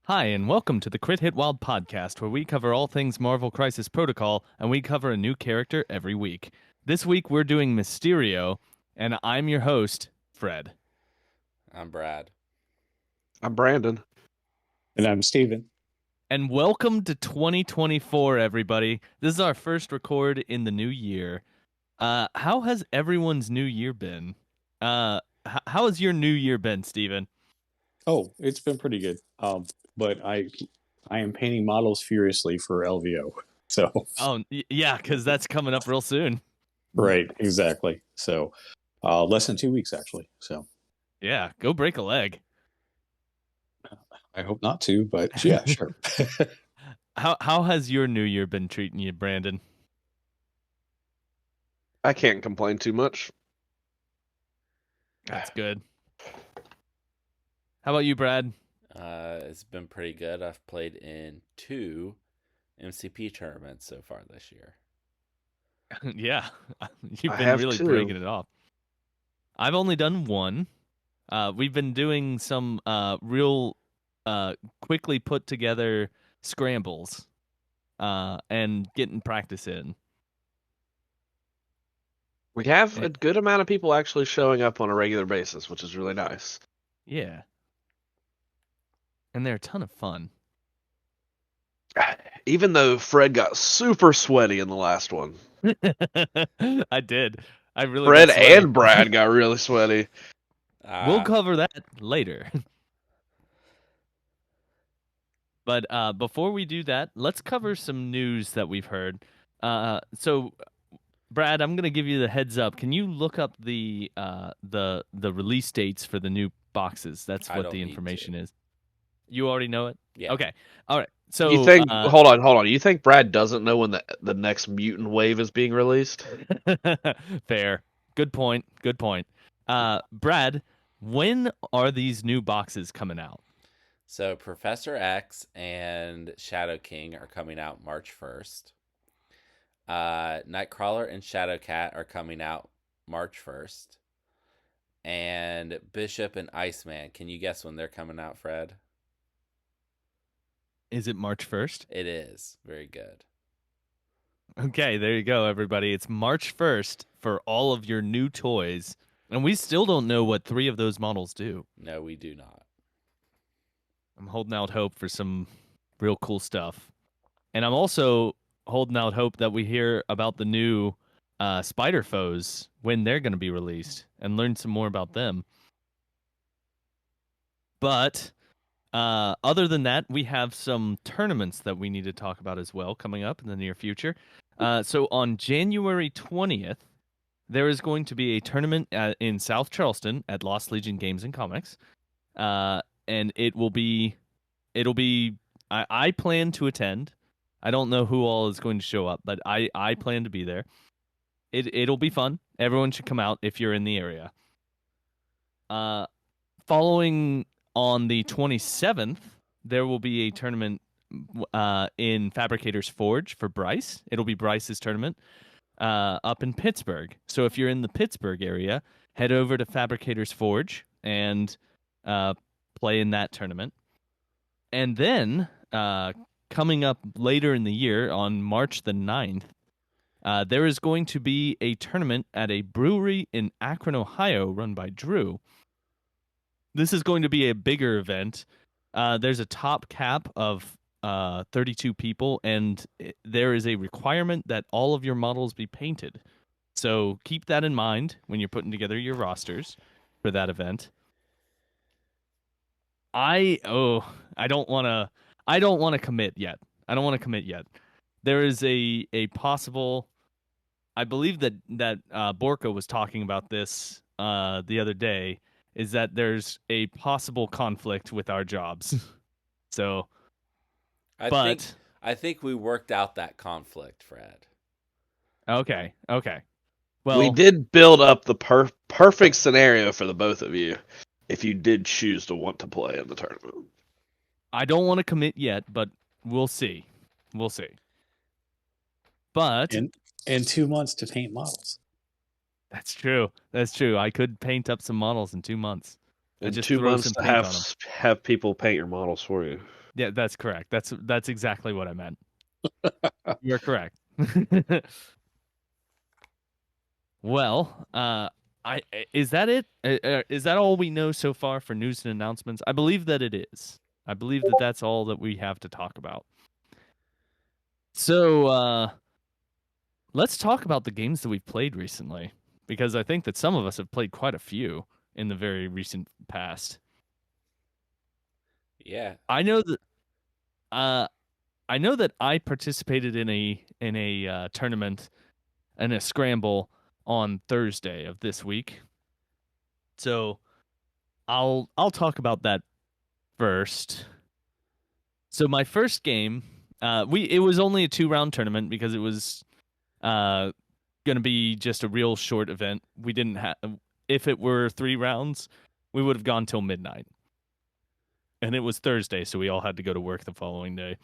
Hi, and welcome to the Crit Hit Wild podcast, where we cover all things Marvel Crisis Protocol, and we cover a new character every week. This week, we're doing Mysterio, and I'm your host, Fred. I'm Brad. I'm Brandon. And I'm Steven. And welcome to 2024, everybody. This is our first record in the new year. How has everyone's new year been? How has your new year been, Steven? Oh, it's been pretty good. But I am painting models furiously for LVO. So Oh, yeah, because that's coming up real soon. right, exactly. So less than 2 weeks actually. So Yeah, go break a leg. I hope not to, but yeah, sure. How has your new year been treating you, Brandon? I can't complain too much. That's good. How about you, Brad? It's been pretty good. I've played in 2 MCP tournaments so far this year. Yeah, you've I been have really too. breaking it off. I've only done one. We've been doing some real quickly put together scrambles and getting practice in. We have a good amount of people actually showing up on a regular basis, which is really nice. Yeah. And they're a ton of fun. Even though Fred got super sweaty in the last one. I did. I really Fred got sweaty. and Brad got really sweaty. We'll cover that later. But before we do that, let's cover some news that we've heard. So, Brad, I'm gonna give you the heads up. Can you look up the release dates for the new boxes? That's what the information is. You already know it? Yeah. Okay. All right. So you think? Hold on. You think Brad doesn't know when the next mutant wave is being released? Fair. Good point. Good point. Brad, when are these new boxes coming out? So Professor X and Shadow King are coming out March 1st. Nightcrawler and Shadowcat are coming out March 1st. And Bishop and Iceman. Can you guess when they're coming out, Fred? Is it March 1st? It is. Very good. Okay, there you go, everybody. It's March 1st for all of your new toys. And we still don't know what 3 of those models do. No, we do not. I'm holding out hope for some real cool stuff. And I'm also holding out hope that we hear about the new Spider Foes when they're going to be released and learn some more about them. But other than that, we have some tournaments that we need to talk about as well coming up in the near future. So on January 20th, there is going to be a tournament in South Charleston at Lost Legion Games and Comics. And it'll be I plan to attend. I don't know who all is going to show up, but I plan to be there. It'll be fun. Everyone should come out if you're in the area. Following on the 27th, there will be a tournament in Fabricators Forge for Bryce. It'll be Bryce's tournament up in Pittsburgh. So if you're in the Pittsburgh area, head over to Fabricators Forge and play in that tournament. And then coming up later in the year on March the 9th, there is going to be a tournament at a brewery in Akron, Ohio, run by Drew. This is going to be a bigger event. There's a top cap of 32 people, and there is a requirement that all of your models be painted. So keep that in mind when you're putting together your rosters for that event. I don't want to commit yet. There is a possible. I believe that Borka was talking about this the other day. Is that there's a possible conflict with our jobs. So, I think we worked out that conflict, Fred. Okay. Well, we did build up the perfect scenario for the both of you if you did choose to want to play in the tournament. I don't want to commit yet, but we'll see. But in 2 months to paint models. That's true. I could paint up some models in 2 months. In just 2 throw months some to paint on them. have people paint your models for you. Yeah, that's correct. That's exactly what I meant. You're correct. Well, is that it? Is that all we know so far for news and announcements? I believe that it is. I believe that that's all that we have to talk about. So, let's talk about the games that we've played recently, because I think that some of us have played quite a few in the very recent past. Yeah. I know that. I know that I participated in a tournament and a scramble on Thursday of this week. So I'll talk about that first. So my first game, it was only a 2-round tournament because it was going to be just a real short event. We didn't have if it were 3 rounds, we would have gone till midnight. And it was Thursday, so we all had to go to work the following day.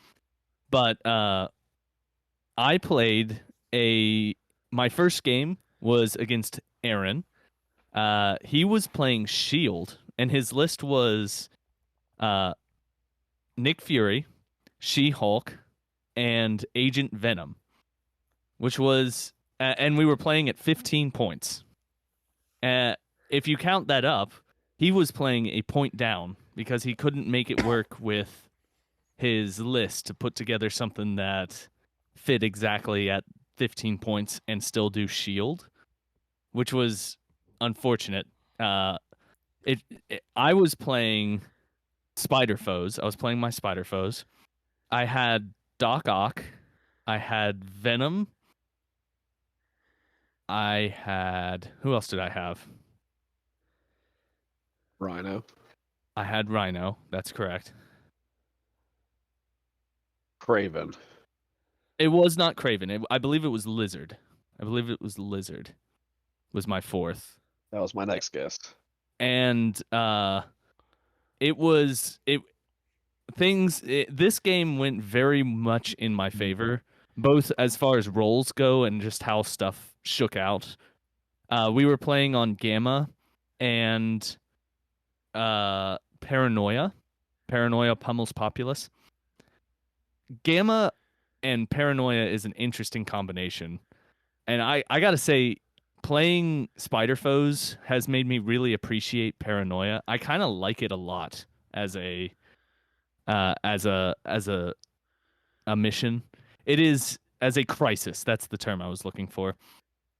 But I played my first game was against Aaron. He was playing Shield, and his list was Nick Fury, She-Hulk, and Agent Venom, which was, and we were playing at 15 points. If you count that up, he was playing a point down because he couldn't make it work with his list to put together something that fit exactly at 15 points and still do Shield, which was unfortunate. I was playing Spider Foes. I was playing my Spider Foes. I had Doc Ock. I had Venom. I had who else did I have? Rhino. I had Rhino. That's correct. Craven. It was not Craven. I believe it was Lizard. I believe it was Lizard. Was my fourth. That was my next guess. And this game went very much in my favor, both as far as rolls go and just how stuff shook out. We were playing on Gamma and Paranoia pummels Populous. Gamma and Paranoia is an interesting combination, and I gotta say, playing Spider Foes has made me really appreciate Paranoia. I kind of like it a lot as a mission. It is as a crisis. That's the term I was looking for.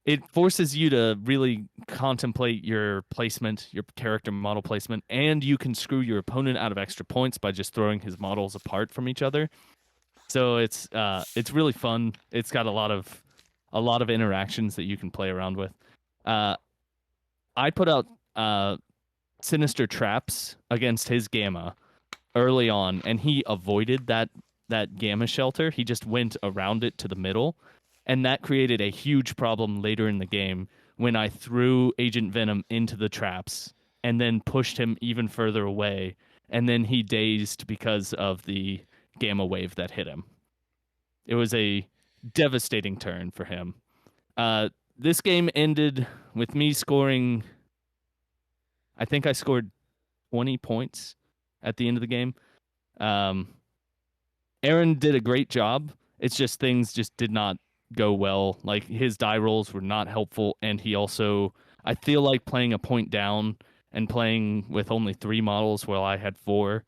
It forces you to really contemplate your placement, your character model placement, and you can screw your opponent out of extra points by just throwing his models apart from each other. So it's really fun. It's got a lot of interactions that you can play around with. I put out sinister traps against his Gamma early on, and he avoided that Gamma shelter. He just went around it to the middle, and that created a huge problem later in the game when I threw Agent Venom into the traps and then pushed him even further away, and then he dazed because of the Gamma wave that hit him. It was a devastating turn for him. This game ended with me scoring, I think I scored 20 points at the end of the game. Aaron did a great job. It's just things just did not go well. Like his die rolls were not helpful, and he also, I feel like playing a point down and playing with only 3 models while I had 4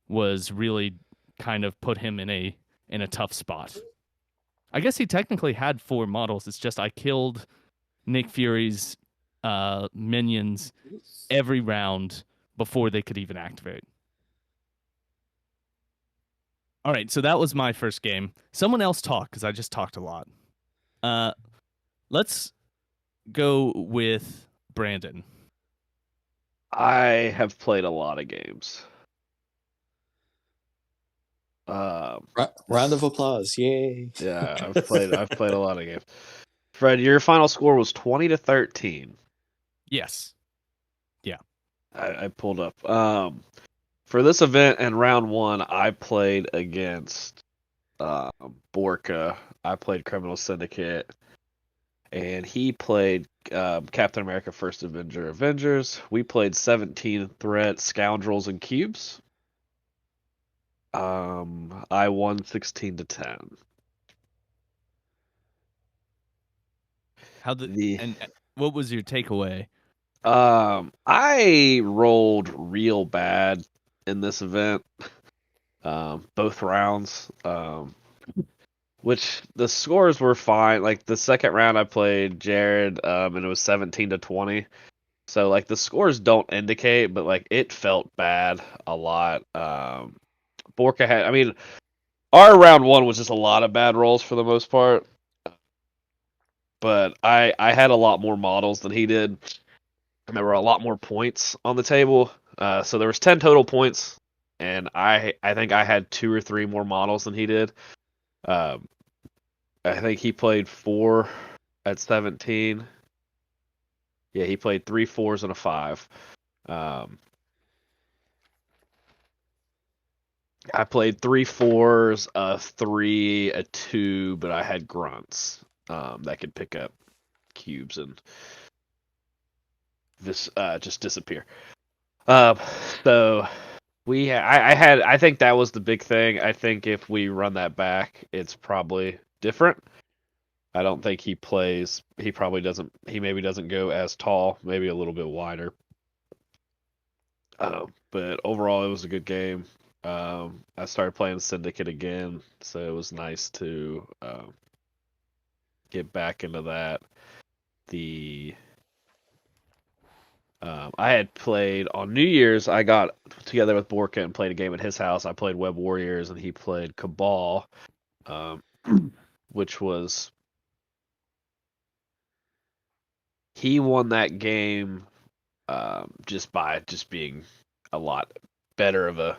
was really kind of put him in a tough spot. I guess he technically had 4 models. It's just I killed Nick Fury's minions every round before they could even activate. All right, so that was my first game. Someone else talk, because I just talked a lot. Let's go with Brandon. I have played a lot of games. Round of applause! Yay! Yeah, I've played a lot of games. Fred, your final score was 20-13. Yes. Yeah. I pulled up. For this event in round 1, I played against Borka. I played Criminal Syndicate, and he played Captain America: First Avenger Avengers. We played 17 Threat, Scoundrels, and Cubes. I won 16-10. How the The and what was your takeaway? I rolled real bad in this event. Both rounds. Which the scores were fine. Like the second round I played Jared, and it was 17-20. So like the scores don't indicate, but like it felt bad a lot. Borka had, I mean, our round one was just a lot of bad rolls for the most part. But I had a lot more models than he did, and there were a lot more points on the table. So there was 10 total points, and I think I had 2 or 3 more models than he did. Um, I think he played 4 at 17. Yeah, he played 3 4s and a 5. Um, I played 3 4s, a 3, a 2, but I had grunts that could pick up cubes and this just disappear. Um, so I think that was the big thing. I think if we run that back, it's probably different. I don't think he plays. He probably doesn't. He maybe doesn't go as tall, maybe a little bit wider. But overall, it was a good game. I started playing Syndicate again, so it was nice to get back into that. The I had played on New Year's. I got together with Borka and played a game at his house. I played Web Warriors, and he played Cabal, um, which was he won that game just by just being a lot better of a.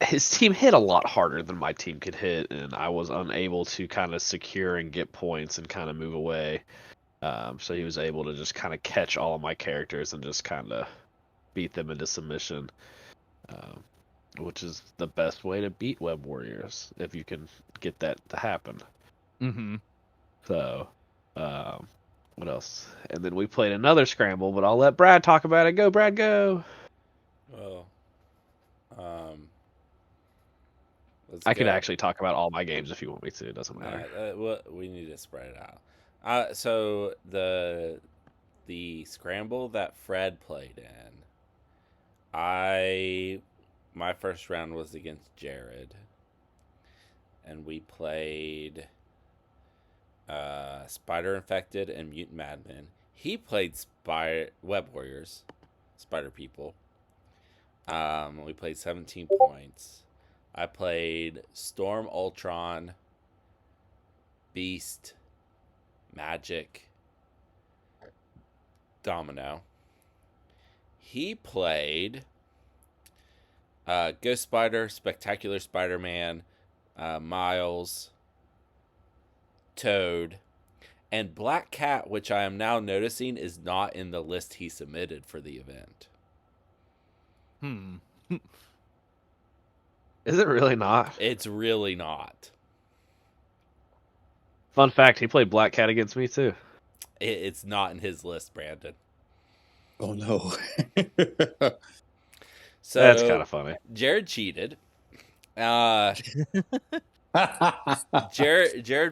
His team hit a lot harder than my team could hit, and I was unable to kind of secure and get points and kind of move away. So he was able to just kind of catch all of my characters and just kind of beat them into submission, um, which is the best way to beat Web Warriors if you can get that to happen. Mm-hmm. So, what else? And then we played another scramble, but I'll let Brad talk about it. Go, Brad, go. Well, let's I could go. actually talk about all my games if you want me to. It doesn't matter. We need to spread it out. So the scramble that Fred played in, my first round was against Jared, and we played Spider Infected and Mutant Madman. He played Web Warriors, Spider People. We played 17 points. I played Storm Ultron, Beast, Magic, Domino. He played Ghost Spider, Spectacular Spider-Man, Miles, Toad, and Black Cat, which I am now noticing is not in the list he submitted for the event. Is it really not? It's really not. Fun fact, he played Black Cat against me too. It's not in his list, Brandon. Oh no. So That's kind of funny. Jared cheated. Jared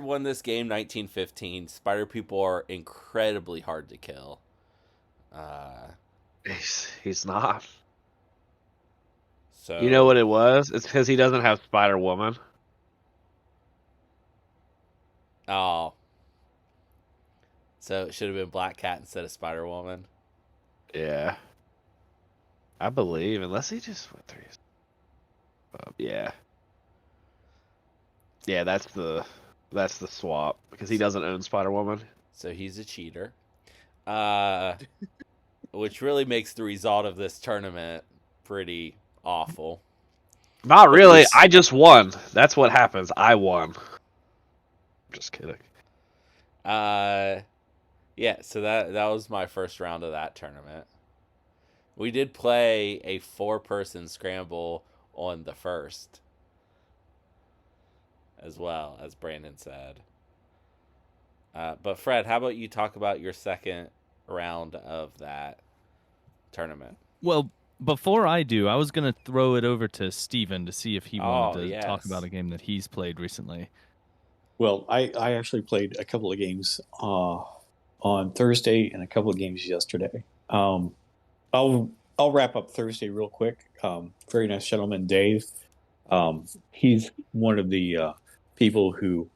won this game 19-15. Spider people are incredibly hard to kill. He's not. So You know what it was? It's because he doesn't have Spider Woman. Oh. So it should have been Black Cat instead of Spider Woman. Yeah. I believe, unless he just went through. Yeah. Yeah, that's the swap because he doesn't own Spider Woman. So he's a cheater. Which really makes the result of this tournament pretty awful. Not really. I just won. That's what happens. I won. Just kidding. Yeah, so that was my first round of that tournament. We did play a 4-person scramble on the first, as well, as Brandon said. But Fred, how about you talk about your second round of that tournament? Well, before I do, I was gonna throw it over to Steven to see if he wanted Oh, to talk about yes. a game that he's played recently. Well, I actually played a couple of games on Thursday and a couple of games yesterday. I'll I'll wrap up Thursday real quick. Very nice gentleman, Dave. He's one of the people who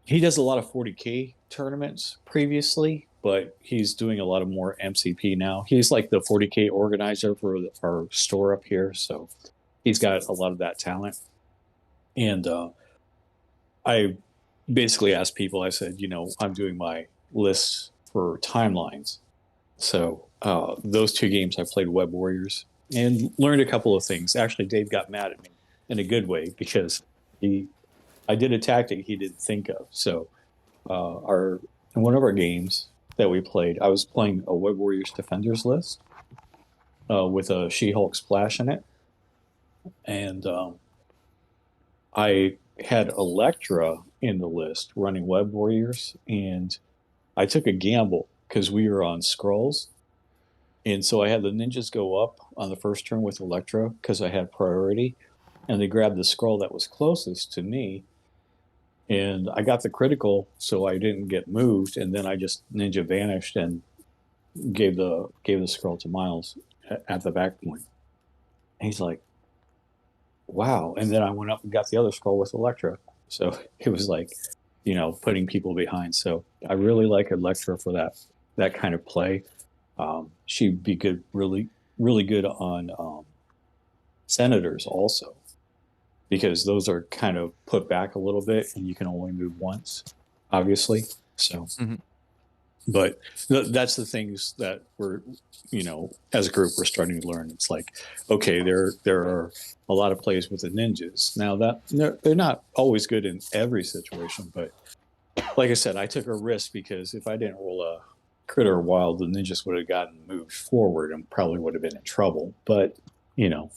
he does a lot of 40K tournaments previously, but he's doing a lot of more MCP now. He's like the 40K organizer for our store up here, so he's got a lot of that talent. And I basically asked people, I said, I'm doing my lists for timelines. So those two games I played Web Warriors and learned a couple of things. Actually, Dave got mad at me in a good way because I did a tactic he didn't think of. So our in one of our games that we played, I was playing a Web Warriors Defenders list with a She-Hulk splash in it, and I had Elektra in the list running Web Warriors, and I took a gamble because we were on scrolls, and so I had the ninjas go up on the first turn with Elektra because I had priority, and they grabbed the scroll that was closest to me, and I got the critical, so I didn't get moved, and then I just ninja vanished and gave the scroll to Miles at the back point. And he's like, "Wow!" And then I went up and got the other scroll with Elektra, so it was like, putting people behind. So I really like Elektra for that kind of play. She'd be good, really, really good on senators also, because those are kind of put back a little bit, and you can only move once, obviously. So, Mhm. but that's the things that we're, as a group, we're starting to learn. It's like, okay, there are a lot of plays with the ninjas. Now that they're not always good in every situation, but like I said, I took a risk because if I didn't roll a critter wild, the ninjas would have gotten moved forward and probably would have been in trouble. But you know,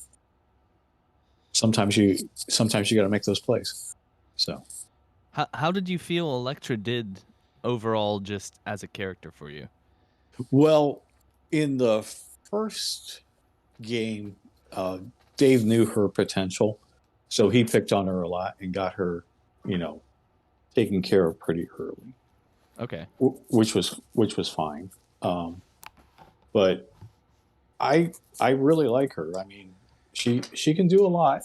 sometimes you got to make those plays. So How did you feel Electra did overall, just as a character for you? well, in the first game, uh, Dave knew her potential, so he picked on her a lot and got her, you know, taken care of pretty early, Okay. which was fine. But I really like her. I mean, she can do a lot,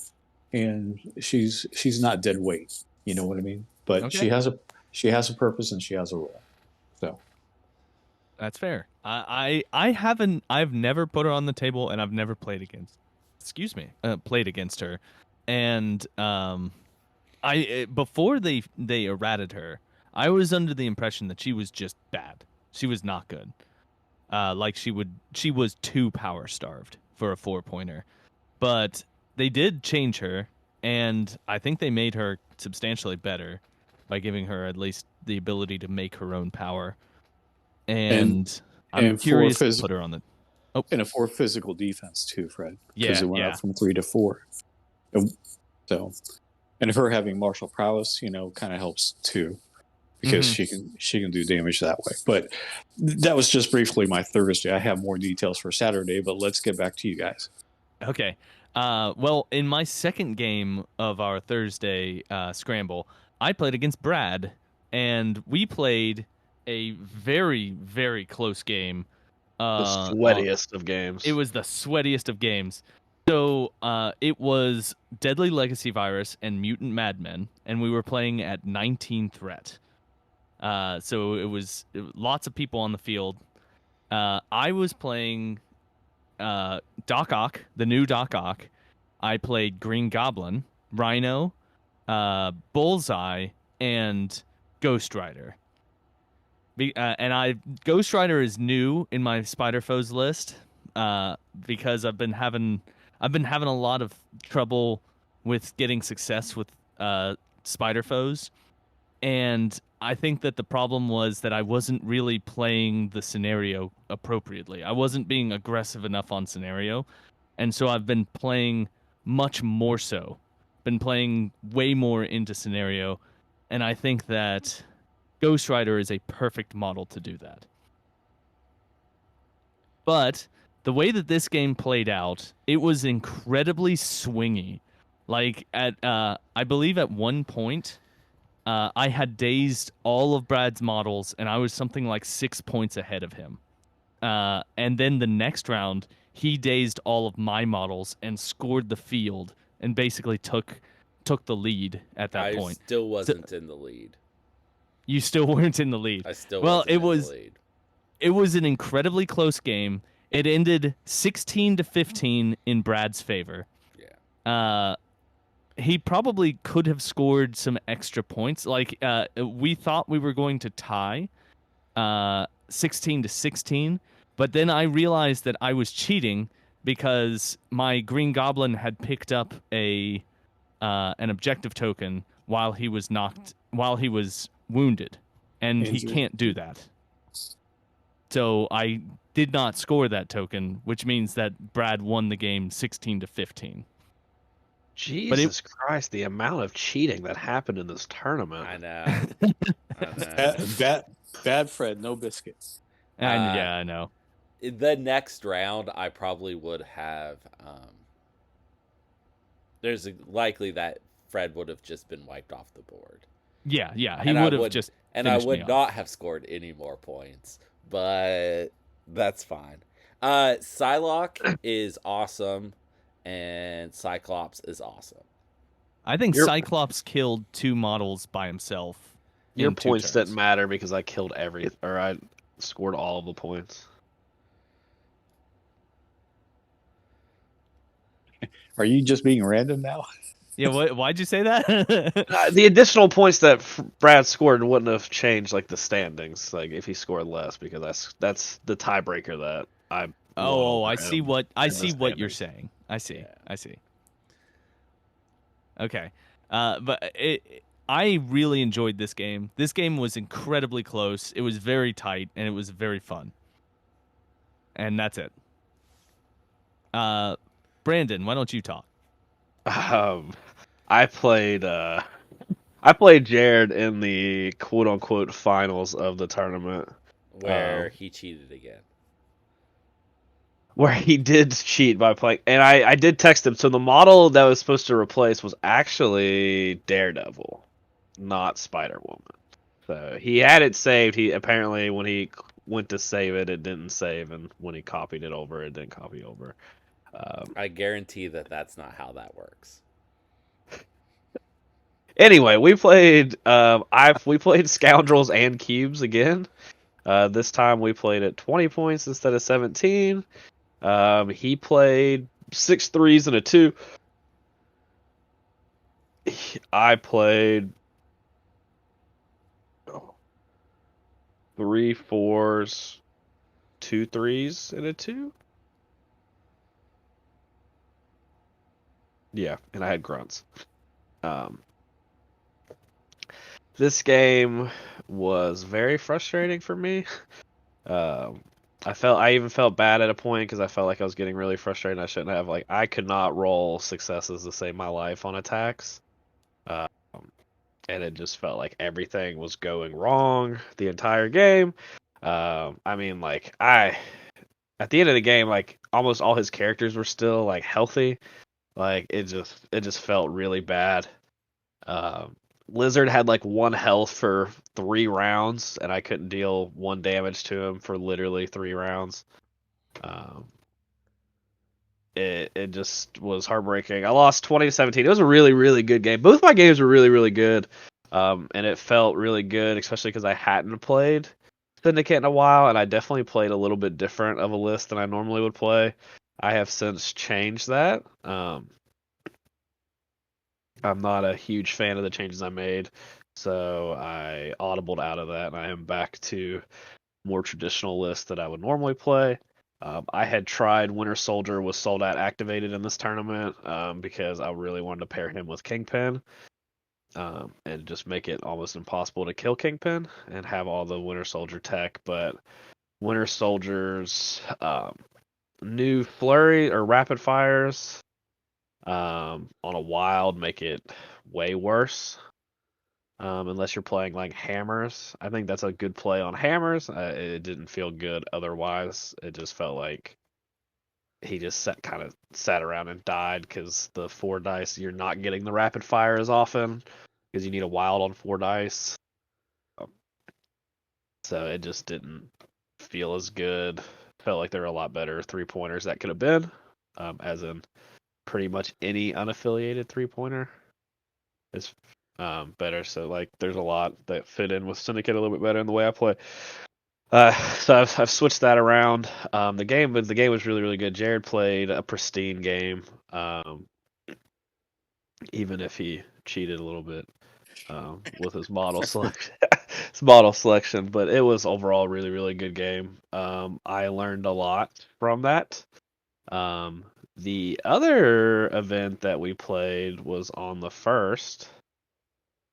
and she's not dead weight. You know what I mean? But Okay. she has a purpose and she has a role. So That's fair. I've never put her on the table, and I've never played against. Excuse me. Played against her, and before they errated her, I was under the impression that she was just bad. She was not good. Like she was too power starved for a 4-pointer. But they did change her, and I think they made her substantially better by giving her at least the ability to make her own power. and And I'm and for curious to put her on the. Oh, and for physical defense too, Fred, because yeah, it went up yeah. from 3 to 4. So, and her having martial prowess, kind of helps too, because Hmm. she can do damage that way. But that was just briefly my Thursday. I have more details for Saturday, but let's get back to you guys. Okay. Well, in my second game of our Thursday scramble, I played against Brad, and we played a very, very close game. The sweatiest of It games. was the sweatiest of games. So it was Deadly Legacy Virus and Mutant Madmen, and we were playing at 19 threat. So it was lots of people on the field. I was playing Doc Ock, the new Doc Ock. I played Green Goblin, Rhino, Bullseye, and Ghost Rider. Ghost Rider is new in my Spider Foes list because I've been having a lot of trouble with getting success with Spider Foes, and I think that the problem was that I wasn't really playing the scenario appropriately. I wasn't being aggressive enough on scenario, and so I've been playing much more so. Been playing way more into scenario, and I think that Ghost Rider is a perfect model to do that. But the way that this game played out, it was incredibly swingy. Like I believe at one point, I had dazed all of Brad's models, and I was something like 6 points ahead of him. And then the next round, he dazed all of my models and scored the field, and basically took the lead at that I point. still So wasn't in the lead. you still weren't in the lead. I still Well, wasn't in the lead. it was an incredibly close game. It ended 16-15 in Brad's favor. Yeah. He probably could have scored some extra points. Like we thought we were going to tie 16-16, but then I realized that I was cheating because my Green Goblin had picked up an objective token while he was wounded, and he Injured. can't do that. So I did not score that token, which means that Brad won the game 16-15. Jesus Christ, the amount of cheating that happened in this tournament. I know. I know. Bad Fred, no biscuits. And yeah, I know. The next round, I probably would have. There's likely that Fred would have just been wiped off the board. Yeah, he would have just. And I would me not off. have scored any more points, but that's fine. Psylocke is awesome, and Cyclops is awesome. I think Cyclops killed 2 models by himself. Your in 2 points turns. didn't matter because I killed I scored all of the points. Are you just being random now? Yeah, why'd you say that? The additional points that Brad scored wouldn't have changed like the standings, like if he scored less, because that's the tiebreaker that I. I see what you're standings. saying. I see. Yeah. I see. Okay, but I really enjoyed this game. This game was incredibly close. It was very tight, and it was very fun. And that's it. Brandon, why don't you talk? I played Jared in the quote unquote finals of the tournament. Where he cheated again. Where he did cheat by playing, and I did text him. So the model that was supposed to replace was actually Daredevil, not Spider-Woman. So he had it saved. He apparently, when he went to save it, it didn't save, and when he copied it over, it didn't copy over. I guarantee that that's not how that works. Anyway, we played Scoundrels and Cubes again. This time we played at 20 points instead of 17. He played 6 threes and a 2. I played 3 fours, 2 threes, and a 2. Yeah, and I had grunts. This game was very frustrating for me. I even felt bad at a point because I felt like I was getting really frustrated. And I shouldn't have. Like, I could not roll successes to save my life on attacks, and it just felt like everything was going wrong the entire game. I mean, like at the end of the game, like almost all his characters were still like healthy. Like it just felt really bad. Lizard had like 1 health for 3 rounds, and I couldn't deal 1 damage to him for literally 3 rounds. It just was heartbreaking. I lost 20-17. It was a really, really good game. Both my games were really, really good. And it felt really good, especially because I hadn't played Syndicate in a while, and I definitely played a little bit different of a list than I normally would play. I have since changed that. I'm not a huge fan of the changes I made, so I audibled out of that, and I am back to more traditional list that I would normally play. I had tried Winter Soldier with Soldat activated in this tournament because I really wanted to pair him with Kingpin and just make it almost impossible to kill Kingpin and have all the Winter Soldier tech. But Winter Soldier's new flurry or rapid fires on a wild make it way worse. Unless you're playing like hammers. I think that's a good play on hammers. It didn't feel good otherwise. It just felt like he just kind of sat around and died because the 4 dice, you're not getting the rapid fire as often because you need a wild on 4 dice. So it just didn't feel as good. Felt like there were a lot better 3-pointers that could have been, as in pretty much any unaffiliated 3-pointer is better. So like there's a lot that fit in with Syndicate a little bit better in the way I play. So I've switched that around. The game was really really good. Jared played a pristine game, even if he cheated a little bit with his model selection. But it was overall really really good game. I learned a lot from that. The other event that we played was on the first.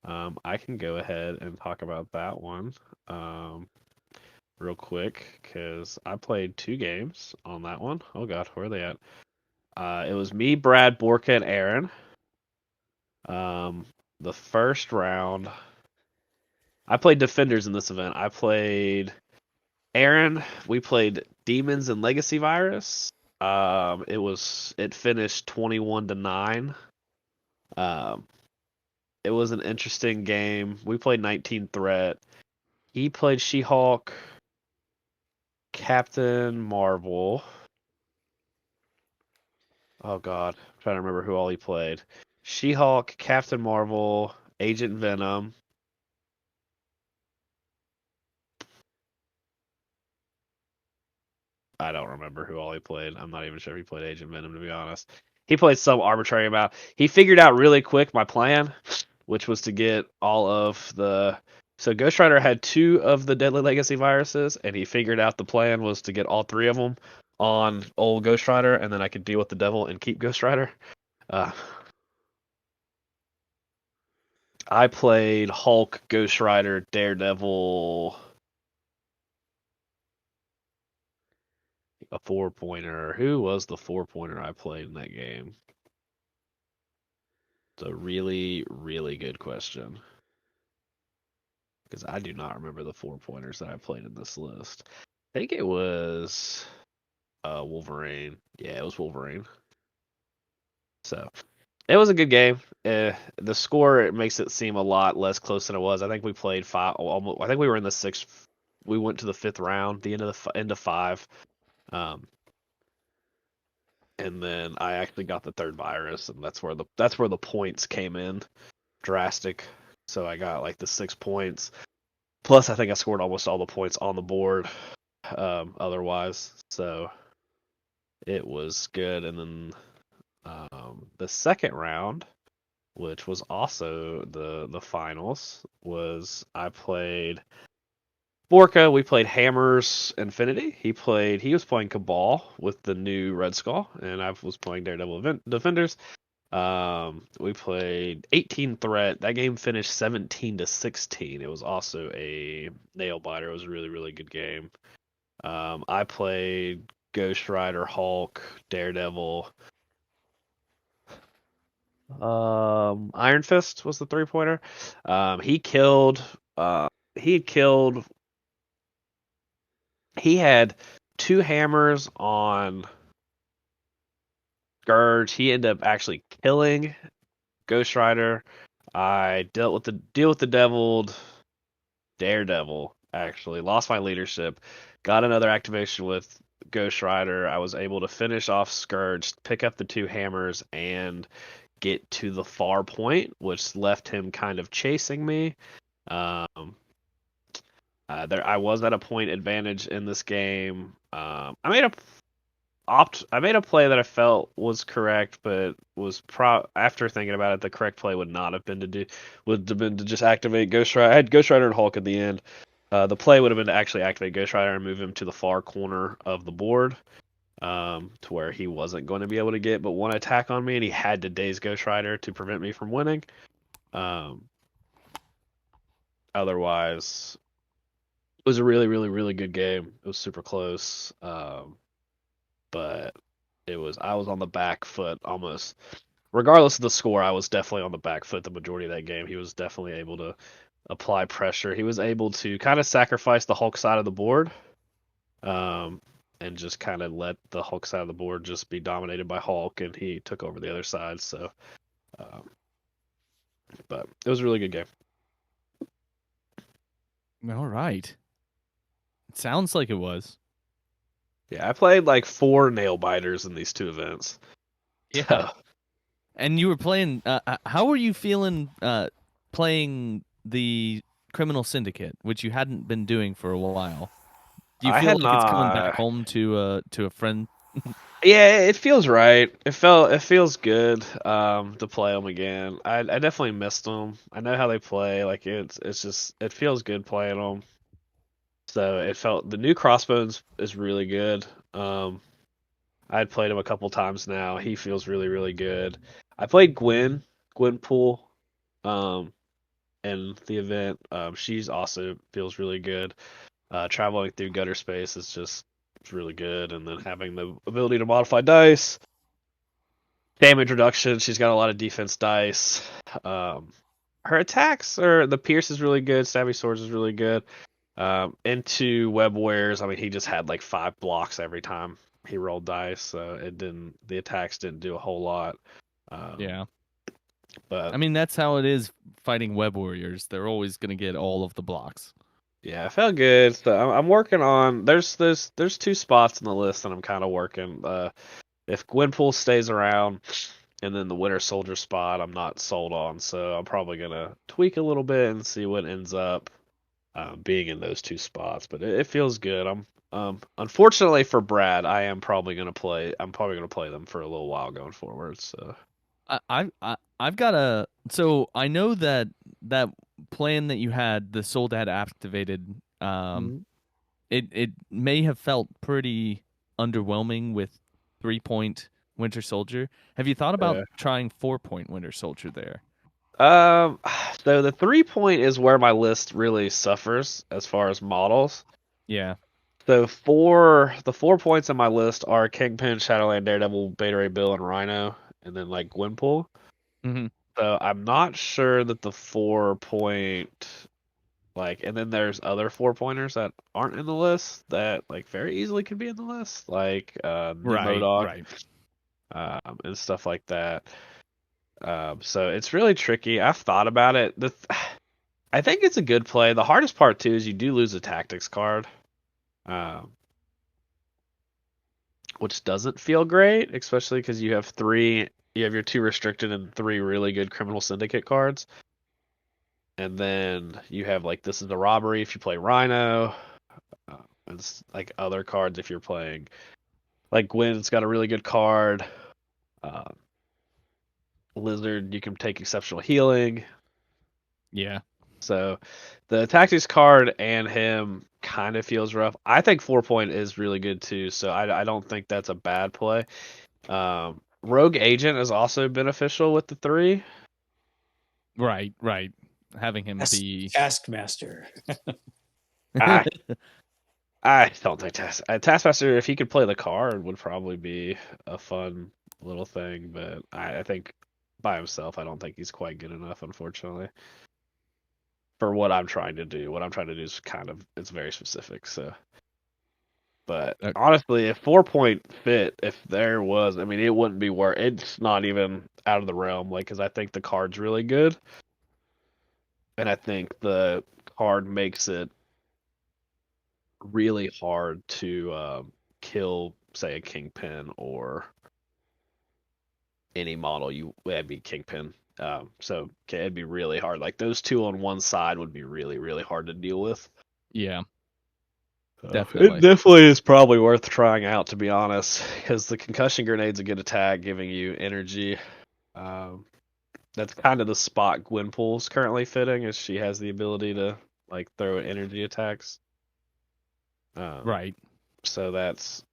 I can go ahead and talk about that one. Real quick because I played 2 games on that one. Oh god, where are they at? It was me, Brad, Borka, and Aaron. The first round, I played defenders in this event. I played Aaron. We played Demons and Legacy Virus. It finished 21-9. It was an interesting game. We played 19 Threat. He played She-Hulk, Captain Marvel. Oh god, I'm trying to remember who all he played. She-Hulk, Captain Marvel, Agent Venom. I don't remember who all he played. I'm not even sure if he played Agent Venom, to be honest. He played some arbitrary amount. He figured out really quick my plan, which was to get all of the. So Ghost Rider had 2 of the Deadly Legacy viruses, and he figured out the plan was to get all 3 of them on old Ghost Rider, and then I could deal with the devil and keep Ghost Rider. I played Hulk, Ghost Rider, Daredevil, a 4-pointer. Who was the 4-pointer I played in that game? It's a really, really good question. Because I do not remember the 4-pointers that I played in this list. I think it was Wolverine. Yeah, it was Wolverine. So it was a good game. The score, it makes it seem a lot less close than it was. I think we played 5. Almost, I think we were in the 6th. We went to the 5th round, the end of 5. And then I actually got the 3rd virus, and that's where the points came in drastic. So I got like the 6 points. Plus, I think I scored almost all the points on the board. Otherwise, so it was good. And then the second round, which was also the finals, was I played Borka. We played Hammers Infinity. He was playing Cabal with the new Red Skull, and I was playing Daredevil Defenders. We played 18 Threat. That game finished 17-16. It was also a nail biter. It was a really really good game. I played Ghost Rider, Hulk, Daredevil. Iron Fist was the 3-pointer. He killed. He had killed. He had 2 hammers on Scourge. He ended up actually killing Ghost Rider. I deal with the deviled Daredevil. Actually, lost my leadership. Got another activation with Ghost Rider. I was able to finish off Scourge, pick up the 2 hammers, and get to the far point, which left him kind of chasing me. I was at a point advantage in this game. I made a play that I felt was correct, but after thinking about it, the correct play would not have been to just activate Ghost Rider. I had Ghost Rider and Hulk at the end. The play would have been to actually activate Ghost Rider and move him to the far corner of the board, to where he wasn't going to be able to get but one attack on me, and he had to daze Ghost Rider to prevent me from winning. Otherwise, it was a really, really, really good game. It was super close, but I was on the back foot almost. Regardless of the score, I was definitely on the back foot the majority of that game. He was definitely able to apply pressure. He was able to kind of sacrifice the Hulk side of the board, and just kind of let the Hulk side of the board just be dominated by Hulk, and he took over the other side. So, um, but it was a really good game. All right. It sounds like it was. Yeah, I played like 4 nail biters in these 2 events. Yeah. And you were playing. How were you feeling playing the Criminal Syndicate, which you hadn't been doing for a while? Do you I feel had like it's coming back not. home to a friend? Yeah, it feels right. It feels good to play them again. I definitely missed them. I know how they play. Like it's just it feels good playing them. So it felt the new Crossbones is really good. I had played him a couple times now. He feels really good. I played Gwenpool, um, in the event. She's also feels really good. Traveling through gutter space is just it's really good, and then having the ability to modify dice, damage reduction. She's got a lot of defense dice. Um, her attacks are the Pierce is really good. Savvy Swords is really good. Into web wares, I mean, he just had like 5 blocks every time he rolled dice, so the attacks didn't do a whole lot. Um, Yeah. but I mean, that's how it is fighting web warriors. They're always going to get all of the blocks. yeah, it felt good. So I'm working on. There's 2 spots in the list that I'm kind of working. If Gwenpool stays around, and then the Winter Soldier spot, I'm not sold on. So I'm probably gonna tweak a little bit and see what ends up being in those 2 spots. But it feels good. Unfortunately for Brad, I'm probably gonna play them for a little while going forward. So I've got a. So I know that that plan that you had, the Soldat activated. Mhm. It may have felt pretty underwhelming with 3-point Winter Soldier. Have you thought about Yeah. trying 4-point Winter Soldier there? Um, so the 3-point is where my list really suffers as far as models. Yeah. So the 4 points on my list are Kingpin, Shadowland, Daredevil, Beta Ray Bill, and Rhino, and then like Gwenpool. Mm-hmm. So I'm not sure that the 4-point like, and then there's other 4-pointers that aren't in the list that like very easily could be in the list, like New Right. Modog, Right. and stuff like that. So it's really tricky. I've thought about it. I think it's a good play. The hardest part too is you do lose a tactics card, um, which doesn't feel great, especially because you have 3. You have your 2 restricted and 3 really good criminal syndicate cards, and then you have like this is a robbery if you play Rhino, and like other cards if you're playing like Gwen's got a really good card. Uh, Lizard, you can take exceptional healing. Yeah. So the tactics card and him kind of feels rough. I think 4-point is really good too, so I don't think that's a bad play. Rogue Agent is also beneficial with the 3. Right. Right. Having him be. Taskmaster. I I don't think Taskmaster, if he could play the card, would probably be a fun little thing, but I think by himself, I don't think he's quite good enough, unfortunately, for what I'm trying to do. What I'm trying to do is it's very specific. So, but Uh, honestly, if 4-point fit, if there was, I mean, it wouldn't be worth. It's not even out of the realm, like, because I think the card's really good, and I think the card makes it really hard to kill, say, a Kingpin or any model you that'd be Kingpin. So okay, it'd be really hard. Like those 2 on one side would be really hard to deal with. yeah. It Definitely. definitely is probably worth trying out, to be honest, because the concussion grenade's a good attack, giving you energy. Um, that's kind of the spot Gwenpool's currently fitting, is she has the ability to like throw energy attacks. Um, Right. so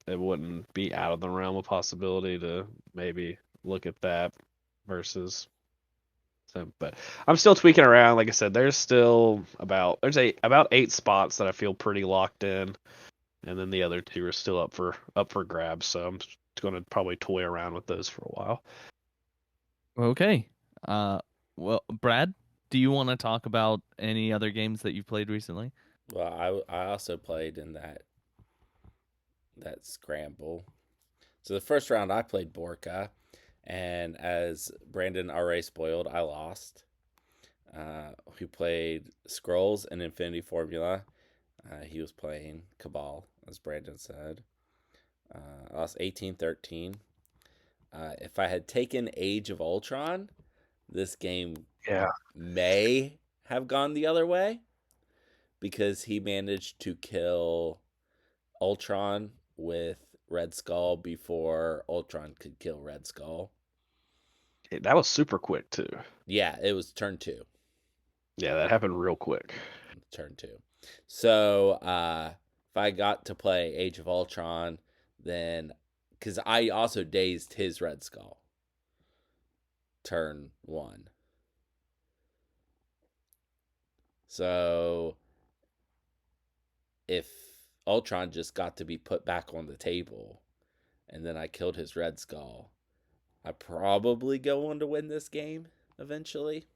it wouldn't be out of the realm of possibility to maybe look at that versus. So, but I'm still tweaking around. Like I said, there's about 8 spots that I feel pretty locked in, and then the other 2 are still up for grabs. So I'm going to probably toy around with those for a while. Okay. Uh. Well, Brad, do you want to talk about any other games that you've played recently? Well, I also played in that that scramble. So the first round I played Borka, and as Brandon already spoiled, I lost. We played Scrolls and Infinity Formula. He was playing Cabal, as Brandon said. I lost 18-13. If I had taken Age of Ultron, this game Yeah. may have gone the other way because he managed to kill Ultron with Red Skull before Ultron could kill Red Skull. That was super quick too. Yeah, it was turn 2. Yeah, that happened real quick. Turn 2. So if I got to play Age of Ultron, then because I also dazed his Red Skull turn 1. So if Ultron just got to be put back on the table and then I killed his Red Skull, I probably go on to win this game eventually.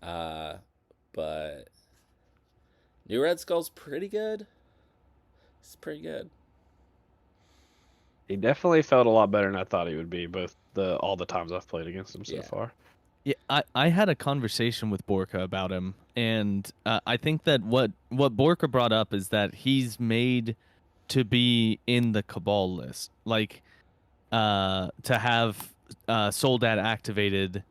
But New Red Skull's pretty good. It's pretty good. He definitely felt a lot better than I thought he would be, all the times I've played against him so far. Yeah, I had a conversation with Borka about him, and I think that what Borka brought up is that he's made to be in the Cabal list, like to have Soldat activated,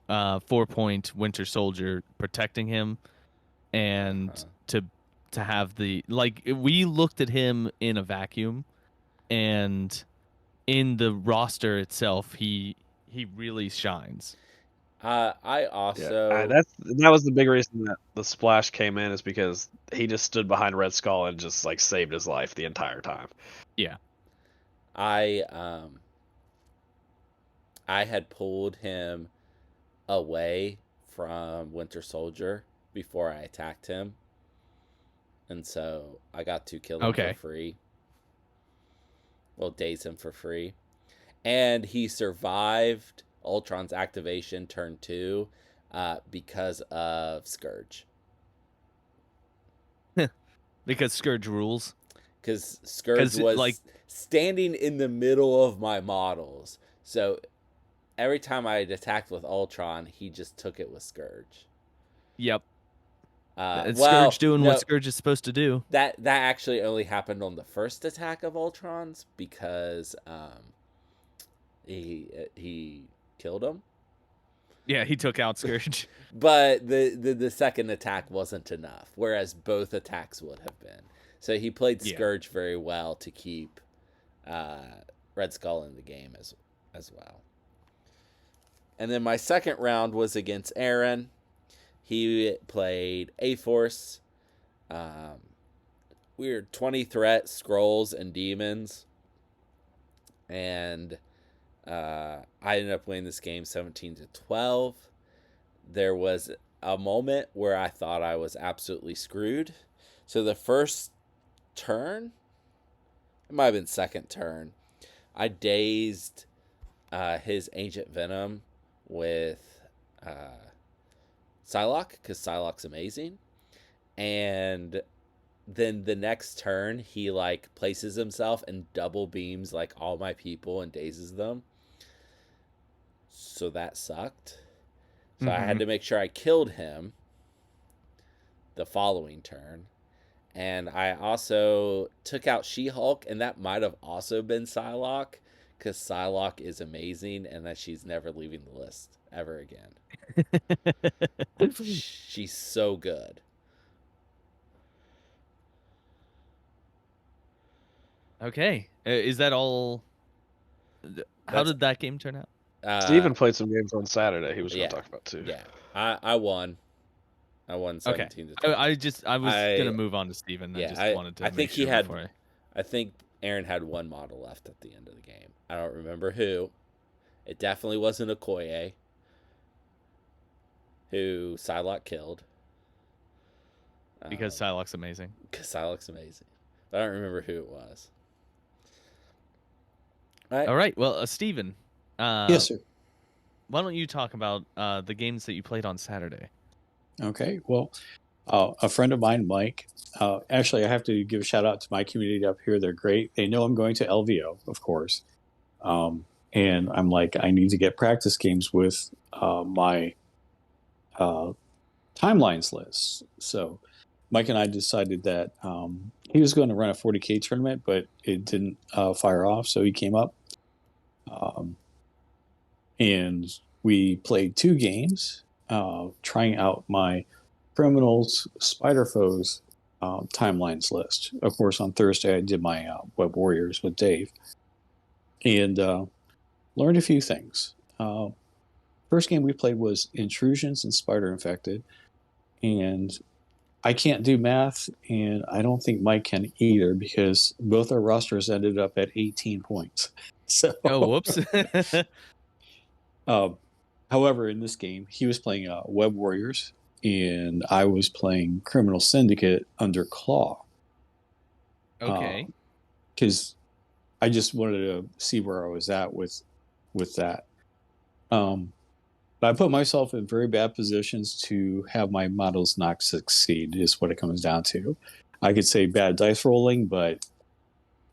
4-point Winter Soldier protecting him, and to have the we looked at him in a vacuum, and in the roster itself, he really shines. I also that was the big reason that the splash came in, is because he just stood behind Red Skull and just like saved his life the entire time. Yeah. I had pulled him away from Winter Soldier before I attacked him, and so I got to kill him for free. Well, daze him for free, and he survived Ultron's activation turn 2 because of Scourge. Because Scourge rules. Because Scourge was standing in the middle of my models. So every time I had attacked with Ultron, he just took it with Scourge. Yep. Scourge doing what Scourge is supposed to do. That actually only happened on the first attack of Ultron's because he killed him. Yeah, he took out Scourge. But the second attack wasn't enough, whereas both attacks would have been. So he played Scourge very well to keep Red Skull in the game as well. And then my second round was against Aaron. He played A-Force. Weird 20 threat, scrolls, and demons. And I ended up winning this game 17-12. There was a moment where I thought I was absolutely screwed. So the first turn, it might have been second turn, I dazed his Ancient Venom with Psylocke, because Psylocke's amazing. And then the next turn, he places himself and double beams all my people and dazes them. So that sucked. So I had to make sure I killed him the following turn. And I also took out She-Hulk, and that might have also been Psylocke, because Psylocke is amazing and that she's never leaving the list ever again. She's so good. Okay. Is that all? How did that game turn out? Steven played some games on Saturday. He was going to talk about too. Yeah, I won. I won 17-12. I was gonna move on to Steven. Yeah, I just wanted to. I think he had. I think Aaron had one model left at the end of the game. I don't remember who. It definitely wasn't Okoye, who Psylocke killed. Because Psylocke's amazing. Because Psylocke's amazing. But I don't remember who it was. All right. Well, Steven. Yes, sir. Why don't you talk about the games that you played on Saturday? Okay. Well, A friend of mine, Mike. Actually, I have to give a shout out to my community up here. They're great. They know I'm going to LVO, of course. And I'm like, I need to get practice games with my uh, timelines list. So Mike and I decided that he was going to run a 40K tournament, but it didn't fire off. So he came up and we played 2 games, trying out my criminals, spider foes timelines list. Of course, on Thursday, I did my Web Warriors with Dave and learned a few things. First game we played was Intrusions and Spider Infected. And I can't do math, and I don't think Mike can either because both our rosters ended up at 18 points. So, Oh, whoops. however, in this game, he was playing Web Warriors, and I was playing Criminal Syndicate under Claw. Okay. Because I just wanted to see where I was at with that. But I put myself in very bad positions to have my models not succeed, is what it comes down to. I could say bad dice rolling, but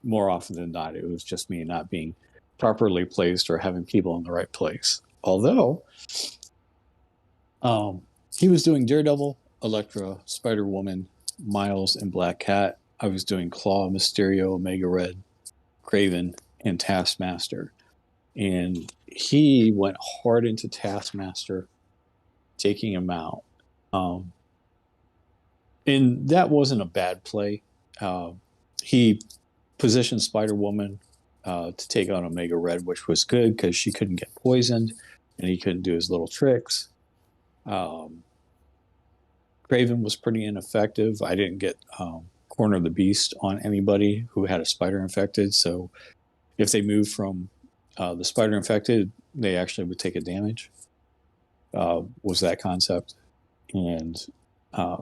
more often than not, it was just me not being properly placed or having people in the right place. Although, he was doing Daredevil, Elektra, Spider-Woman, Miles, and Black Cat. I was doing Claw, Mysterio, Omega Red, Craven, and Taskmaster. And he went hard into Taskmaster, taking him out. And that wasn't a bad play. He positioned Spider-Woman to take on Omega Red, which was good because she couldn't get poisoned and he couldn't do his little tricks. Craven was pretty ineffective. I didn't get Corner of the Beast on anybody who had a spider infected. So if they moved from the spider infected, they actually would take a damage. Was that concept. And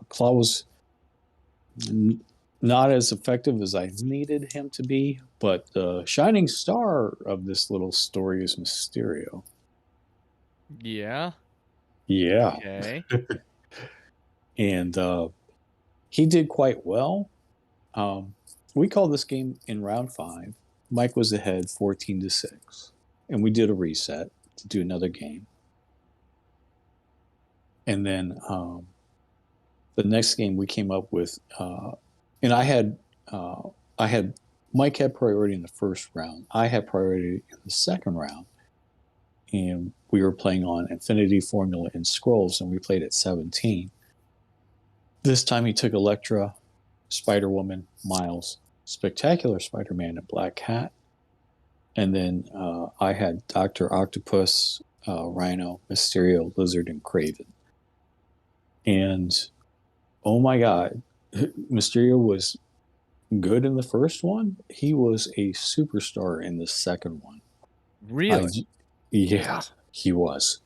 Claw was not as effective as I needed him to be, but the shining star of this little story is Mysterio. Yeah. Yeah. Okay. And he did quite well. We called this game in round 5. Mike was ahead 14-6. And we did a reset to do another game. And then the next game we came up with, and I had Mike had priority in the first round. I had priority in the second round. And we were playing on Infinity Formula and Scrolls, and we played at 17. This time he took Elektra, Spider-Woman, Miles, Spectacular Spider-Man, and Black Cat. And then I had Dr. Octopus, Rhino, Mysterio, Lizard, and Craven. And oh my God, Mysterio was good in the first one. He was a superstar in the second one. Really? Yeah, he was.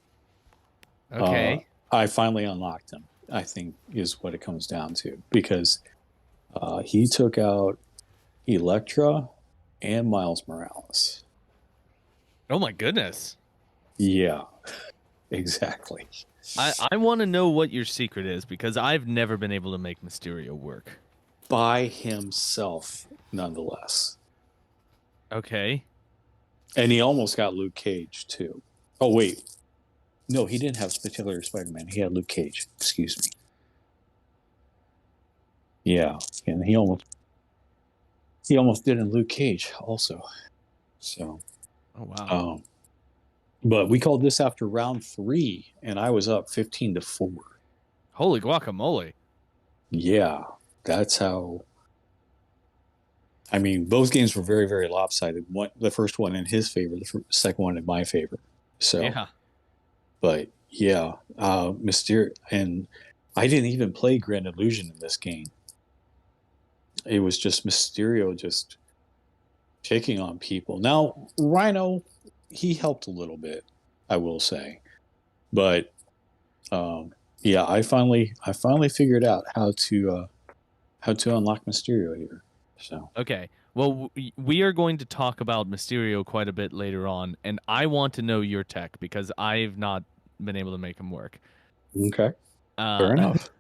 Okay. I finally unlocked him, I think, is what it comes down to. Because he took out Elektra and Miles Morales. Oh my goodness. Yeah, exactly. I want to know what your secret is because I've never been able to make Mysterio work. By himself, nonetheless. Okay. And he almost got Luke Cage, too. Oh, wait. No, he didn't have Spectacular Spider-Man. He had Luke Cage. Excuse me. Yeah, and he almost did in Luke Cage also. So. Oh wow. But we called this after round 3, and I was up 15-4. Holy guacamole. Yeah, that's how. I mean, both games were very, very lopsided. The first one in his favor, the second one in my favor. So, yeah. But yeah, Mysterio, and I didn't even play Grand Illusion in this game. It was just Mysterio just picking on people. Now, Rhino, he helped a little bit, I will say, but yeah, I finally figured out how to unlock Mysterio here. So Okay. Well, we are going to talk about Mysterio quite a bit later on, and I want to know your tech because I've not been able to make him work. Okay, fair enough.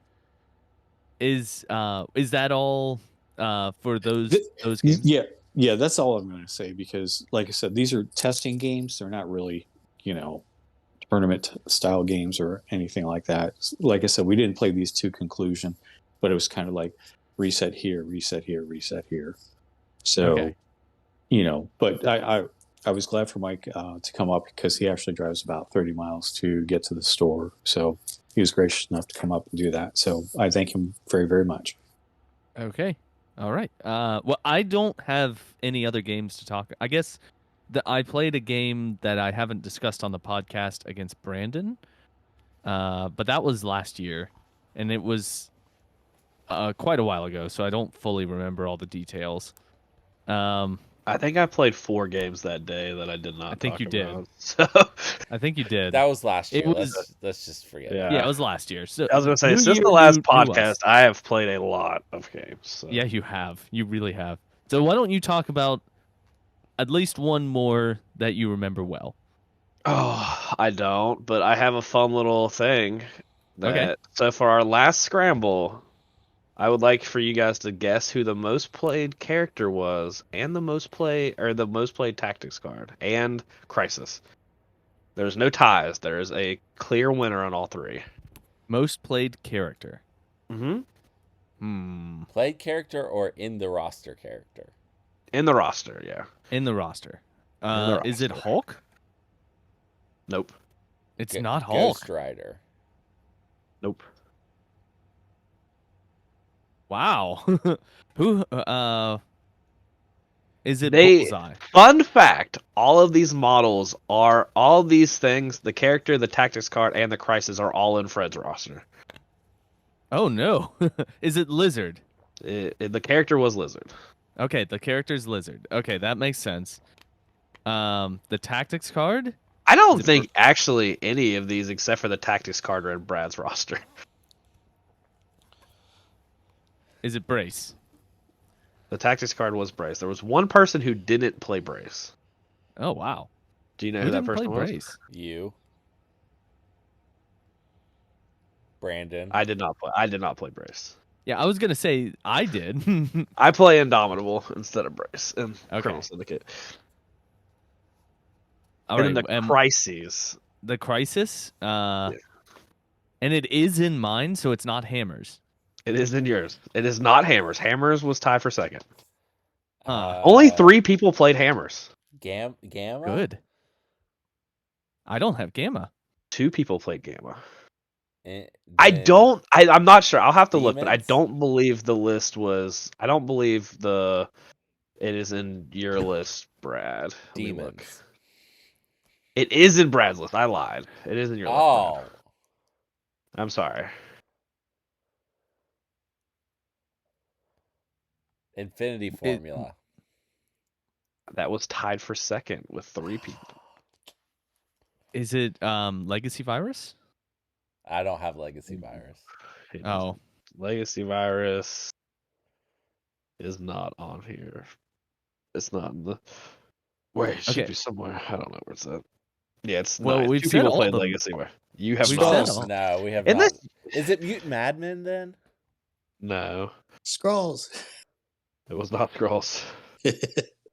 Is that all for those games? Yeah, that's all I'm going to say because, like I said, these are testing games. They're not really, tournament style games or anything like that. Like I said, we didn't play these to conclusion, but it was kind of like reset here, reset here, reset here. Okay. So, but I was glad for Mike to come up because he actually drives about 30 miles to get to the store. So he was gracious enough to come up and do that. So I thank him very, very much. Okay. All right. Well, I don't have any other games to talk. I guess that I played a game that I haven't discussed on the podcast against Brandon. But that was last year, and it was quite a while ago, so I don't fully remember all the details. I think I played 4 games that day that I did not I think talk you did. about. So I think you did. That was last It year. was Let's just forget. Yeah. yeah, it was last year. So I was gonna say, new since year, the last new us. podcast, I have played a lot of games. So. Yeah, you have. You really have. So why don't you talk about at least one more that you remember well? Oh, I don't, but I have a fun little thing. Okay. So for our last scramble, I would like for you guys to guess who the most played character was, and the most played tactics card, and crisis. There's no ties. There is a clear winner on all 3. Most played character. Mm-hmm. Played character or in the roster character? In the roster, yeah. In the roster. the Is it roster. Hulk? Nope. It's not Hulk. Ghost Rider. Nope. Wow. Who is it They- Bullseye? Fun fact, all of these things, the character, the tactics card, and the crisis are all in Fred's roster. Oh no. Is it Lizard? The character was Lizard. Okay, the character's Lizard. Okay, that makes sense. The tactics card? I don't Is it think actually any of these, except for the tactics card, are in Brad's roster. Is it Brace? The tactics card was Brace. There was one person who didn't play Brace. Oh wow. Do you know Who who that didn't play person was? Brace? You. Brandon. I did not play Brace. Yeah, I was gonna say I did. I play Indomitable instead of Brace in Okay. Criminal Syndicate. All and right. then the crises. The crisis. And it is in mine, so it's not Hammers. It is in yours. It is not Hammers. Hammers was tied for second. Huh. Only 3 people played Hammers. Gamma. Good. I don't have Gamma. 2 people played Gamma. And I'm not sure. I'll have to look, but I Demons? don't believe the list was. I don't believe it is in your list, Brad. Let me look. Demons. It is in Brad's list. I lied. It is in your list. Oh, Brad. I'm sorry. Infinity Formula. That was tied for second with 3 people. Is it Legacy Virus? I don't have Legacy Virus. It is- Oh. Legacy Virus is not on here. It's not in the. Wait, it should Okay. be somewhere. I don't know where it's at. Yeah, it's Well, not. we've 2 said people all played of them. Legacy Virus. You have We've not. said all- No, we have In not. this- Is it Mutant Madmen then? No, Scrolls. it was not Scrolls.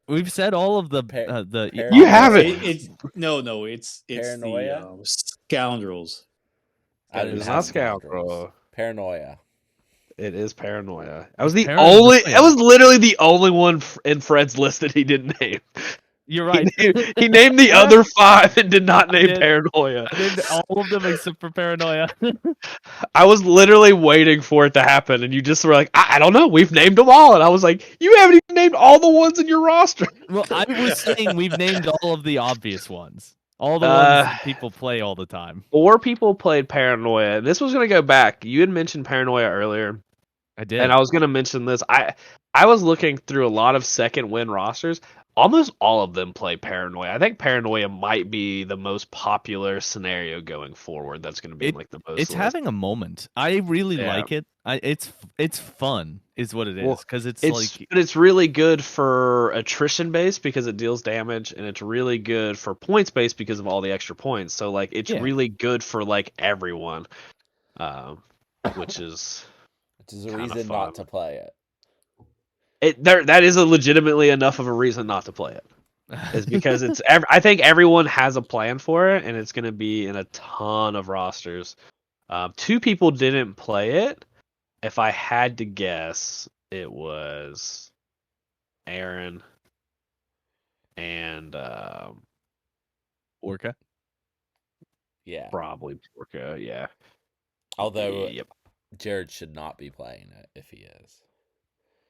We've said all of the You have it. It's Paranoia? the Scoundrels. I didn't It's have not Scoundrels. Scoundrel. Paranoia. It is Paranoia. I was the Paranoia. only. I was literally the only one in Fred's list that he didn't name. You're right. He named the other 5 and did not name did. Paranoia. I named all of them except for Paranoia. I was literally waiting for it to happen, and you just were like, I don't know, we've named them all. And I was like, you haven't even named all the ones in your roster. Well, I was saying we've named all of the obvious ones. All the ones that people play all the time. 4 people played Paranoia, and this was going to go back. You had mentioned Paranoia earlier, I did. and I was going to mention this. I was looking through a lot of second win rosters. Almost all of them play Paranoia. I think Paranoia might be the most popular scenario going forward. That's going to be like the most. It's having a moment. I really Yeah. like it. It's fun, is what it is, Well, because it's but it's really good for attrition base because it deals damage, and it's really good for points base because of all the extra points. So it's Yeah. really good for everyone, which is which is a Kinda reason fun. not to play it. That is a legitimately enough of a reason not to play it. Is because I think everyone has a plan for it, and it's going to be in a ton of rosters. 2 people didn't play it. If I had to guess, it was Aaron and Orca. Yeah. probably Porca. Yeah. Although Yep. Jared should not be playing it if he is.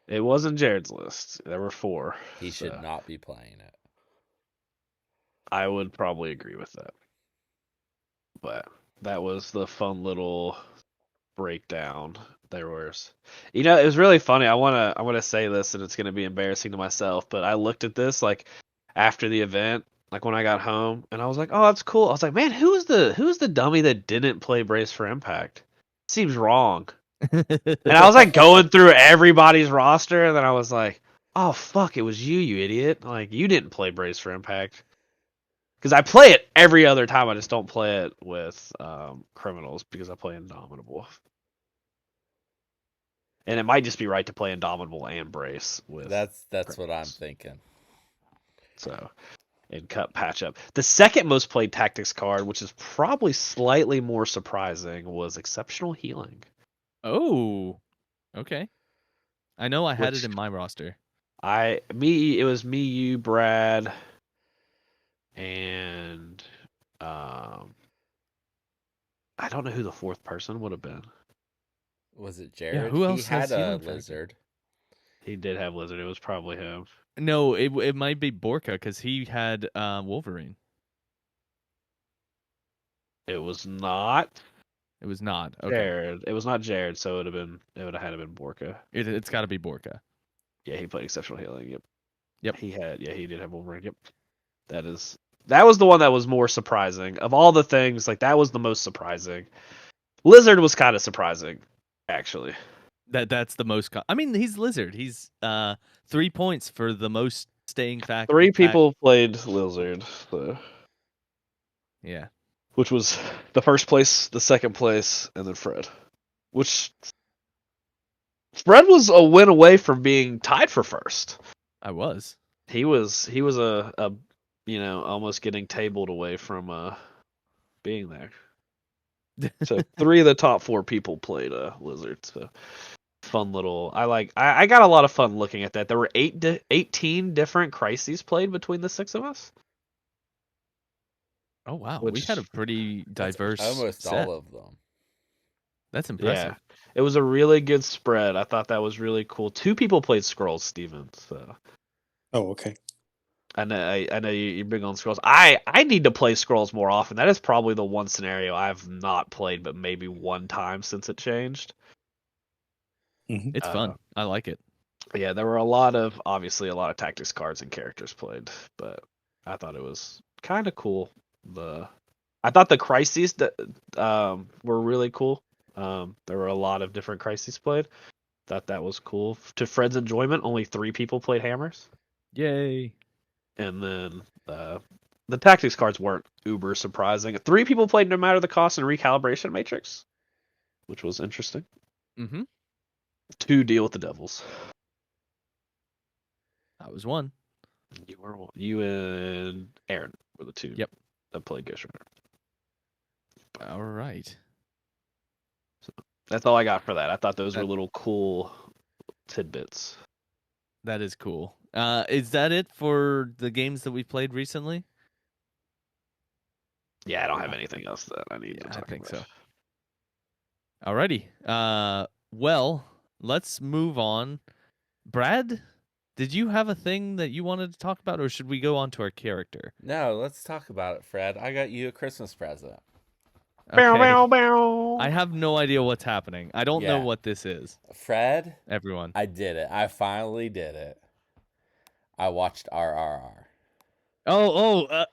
It wasn't Jared's list. There were 4. He should so not be playing it. I would probably agree with that. But that was the fun little breakdown. There was, it was really funny. I wanna say this, and it's gonna be embarrassing to myself, but I looked at this like after the event, like when I got home, and I was like, oh, that's cool. I was like, man, who's the dummy that didn't play Brace for Impact? Seems wrong. And I was like going through everybody's roster, and then I was like, oh fuck, it was you idiot. Like you didn't play Brace for Impact. Because I play it every other time, I just don't play it with criminals because I play Indomitable. And it might just be right to play Indomitable and Brace with. That's what I'm criminals. thinking. So, and cut patch up. The second most played tactics card, which is probably slightly more surprising, was Exceptional Healing. Oh, okay. I know I had Which it in my roster. it was me, you, Brad, and I don't know who the 4th person would have been. Was it Jared? Yeah, who He else has had a healing factor? lizard. He did have Lizard. It was probably him. No, it might be Borka because he had Wolverine. It was not It was not. Okay, Jared. It was not Jared, so it would have had to been Borka. it's got to be Borka. Yeah, he played Exceptional Healing. Yep. Yep. He did have Wolverine. Yep. That was the one that was more surprising. Of all the things, like that was the most surprising. Lizard was kind of surprising, actually. That's the most. I mean, he's Lizard. He's 3 points for the most staying fact. 3 people played Lizard, so. Yeah. Which was the first place, the second place, and then Fred. Which Fred was a win away from being tied for first. I was. He was a almost getting tabled away from being there. So 3 of the top 4 people played Lizard. So fun little. I got a lot of fun looking at that. There were 18 different crises played between the 6 of us. Oh wow, we had a pretty diverse almost set. all of them. That's impressive. Yeah, it was a really good spread. I thought that was really cool. 2 people played Scrolls, Steven. So. Oh, okay. I know you're big on Scrolls. I need to play Scrolls more often. That is probably the one scenario I've not played, but maybe one time since it changed. It's fun. I like it. Yeah, there were obviously a lot of tactics cards and characters played, but I thought it was kind of cool. I thought the crises that were really cool. There were a lot of different crises played. Thought that was cool. To Fred's enjoyment, only 3 people played hammers. Yay. And then the tactics cards weren't uber surprising. 3 people played no matter the cost and recalibration matrix, which was interesting. Mm-hmm. 2 deal with the devils. That was one. You and Aaron were the 2. Yep. That played Ghost Rider. All right. So that's all I got for that. I thought those were little cool tidbits. That is cool. Is that it for the games that we played recently? Yeah, I don't have anything else that I need to talk about. I think so. Alrighty. Well, let's move on. Brad, did you have a thing that you wanted to talk about, or should we go on to our character? No, let's talk about it, Fred. I got you a Christmas present. Okay. Bow, bow, bow. I have no idea what's happening. I don't know what this is. Fred, everyone. I did it. I finally did it. I watched RRR.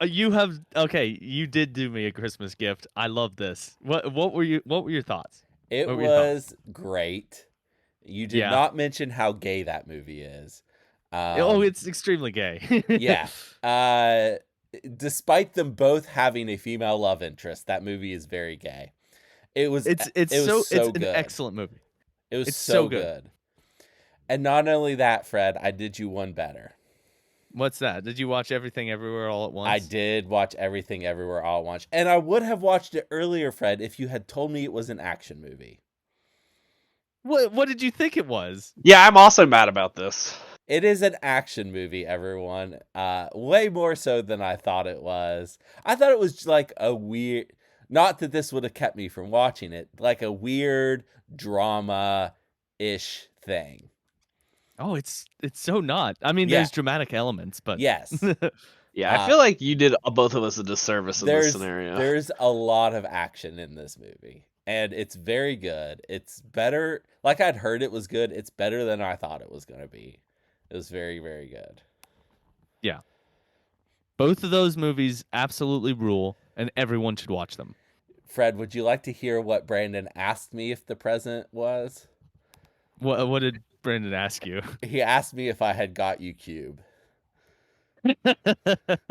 You have you did do me a Christmas gift. I love this. What were your thoughts? It was great. You did not mention how gay that movie is. It's extremely gay. Yeah. Despite them both having a female love interest, that movie is very gay. It's so good. An excellent movie. It was It's so so good. good. And not only that, Fred, I did you one better. What's that? Did you watch Everything Everywhere All at Once? I did watch Everything Everywhere All at Once. And I would have watched it earlier, Fred, if you had told me it was an action movie. What did you think it was? Yeah, I'm also mad about this. It is an action movie, everyone. Way more so than I thought it was. I thought it was like a weird, not that this would have kept me from watching it, like a weird drama-ish thing. Oh, it's so not. I mean, Yeah. there's dramatic elements, but Yes. Yeah, I feel like you did both of us a disservice in this There's scenario. there's a lot of action in this movie, and it's very good. It's better. Like I'd heard it was good. It's better than I thought it was going to be. It was very, very good. yeah. Both of those movies absolutely rule, and everyone should watch them. Fred, would you like to hear what Brandon asked me if the present was? What did Brandon ask you? He asked me if I had got you Cube.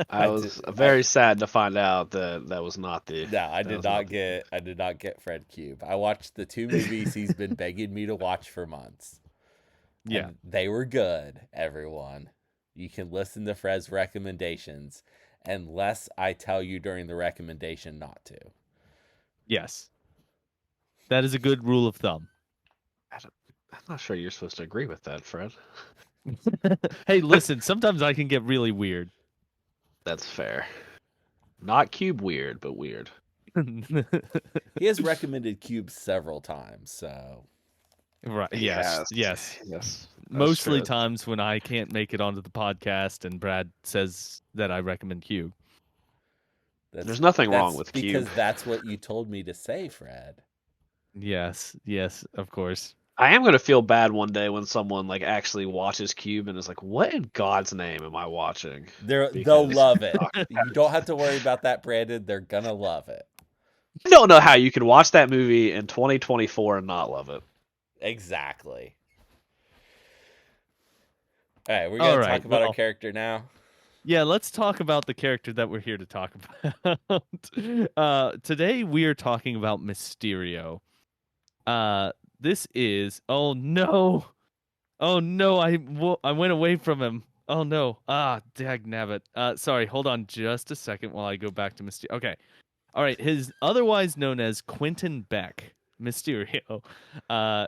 I was very sad to find out that that was not the. No, I did not get Fred Cube. I watched the 2 movies he's been begging me to watch for months. Yeah. And they were good, everyone. You can listen to Fred's recommendations unless I tell you during the recommendation not to. Yes. That is a good rule of thumb. I'm not sure you're supposed to agree with that, Fred. Hey, listen, sometimes I can get really weird. That's fair. Not cube weird, but weird. He has recommended Cube several times, so Right. Yes. Yes. Mostly true. times when I can't make it onto the podcast and Brad says that I recommend Cube. There's nothing wrong with because Cube. that's what you told me to say, Fred. Yes, of course. I am gonna feel bad one day when someone like actually watches Cube and is like, "What in God's name am I watching?" They'll Because- love it. You don't have to worry about that, Brandon. They're gonna love it. I don't know how you can watch that movie in 2024 and not love it. Exactly. All right, we're gonna talk about our character now. Yeah, let's talk about the character that we're here to talk about. Today we are talking about Mysterio. This is I went away from him. Oh no, dagnabbit. Sorry, hold on just a second while I go back to Mysterio. Okay, all right. His otherwise known as Quentin Beck, Mysterio.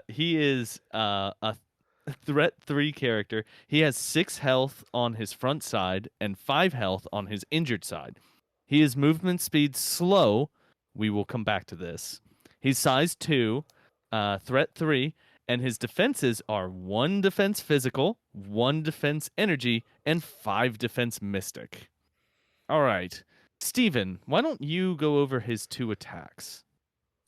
He is a Threat 3 character. He has 6 health on his front side and 5 health on his injured side. He is movement speed slow. We will come back to this. He's size 2, Threat 3, and his defenses are 1 defense physical, 1 defense energy, and 5 defense mystic. All right. Steven, why don't you go over his 2 attacks?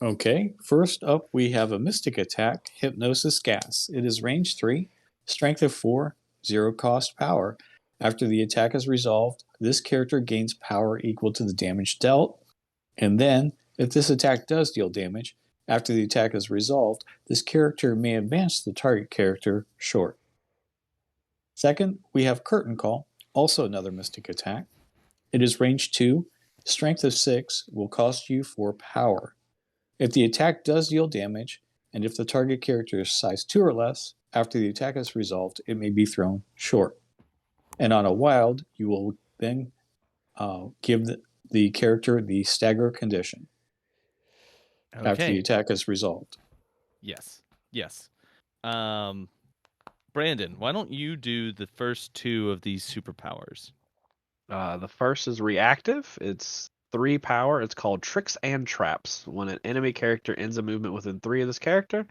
Okay, first up we have a Mystic attack, Hypnosis Gas. It is range 3, strength of 4, 0 cost power. After the attack is resolved, this character gains power equal to the damage dealt. And then, if this attack does deal damage, after the attack is resolved, this character may advance the target character short. Second, we have Curtain Call, also another Mystic attack. It is range 2, strength of 6, will cost you 4 power. If the attack does deal damage, and if the target character is size 2 or less, after the attack is resolved, it may be thrown short. And on a wild, you will then give the character the stagger condition after the attack is resolved. Yes. Brandon, why don't you do the first 2 of these superpowers? The first is reactive. It's 3 power. It's called Tricks and Traps. When an enemy character ends a movement within 3 of this character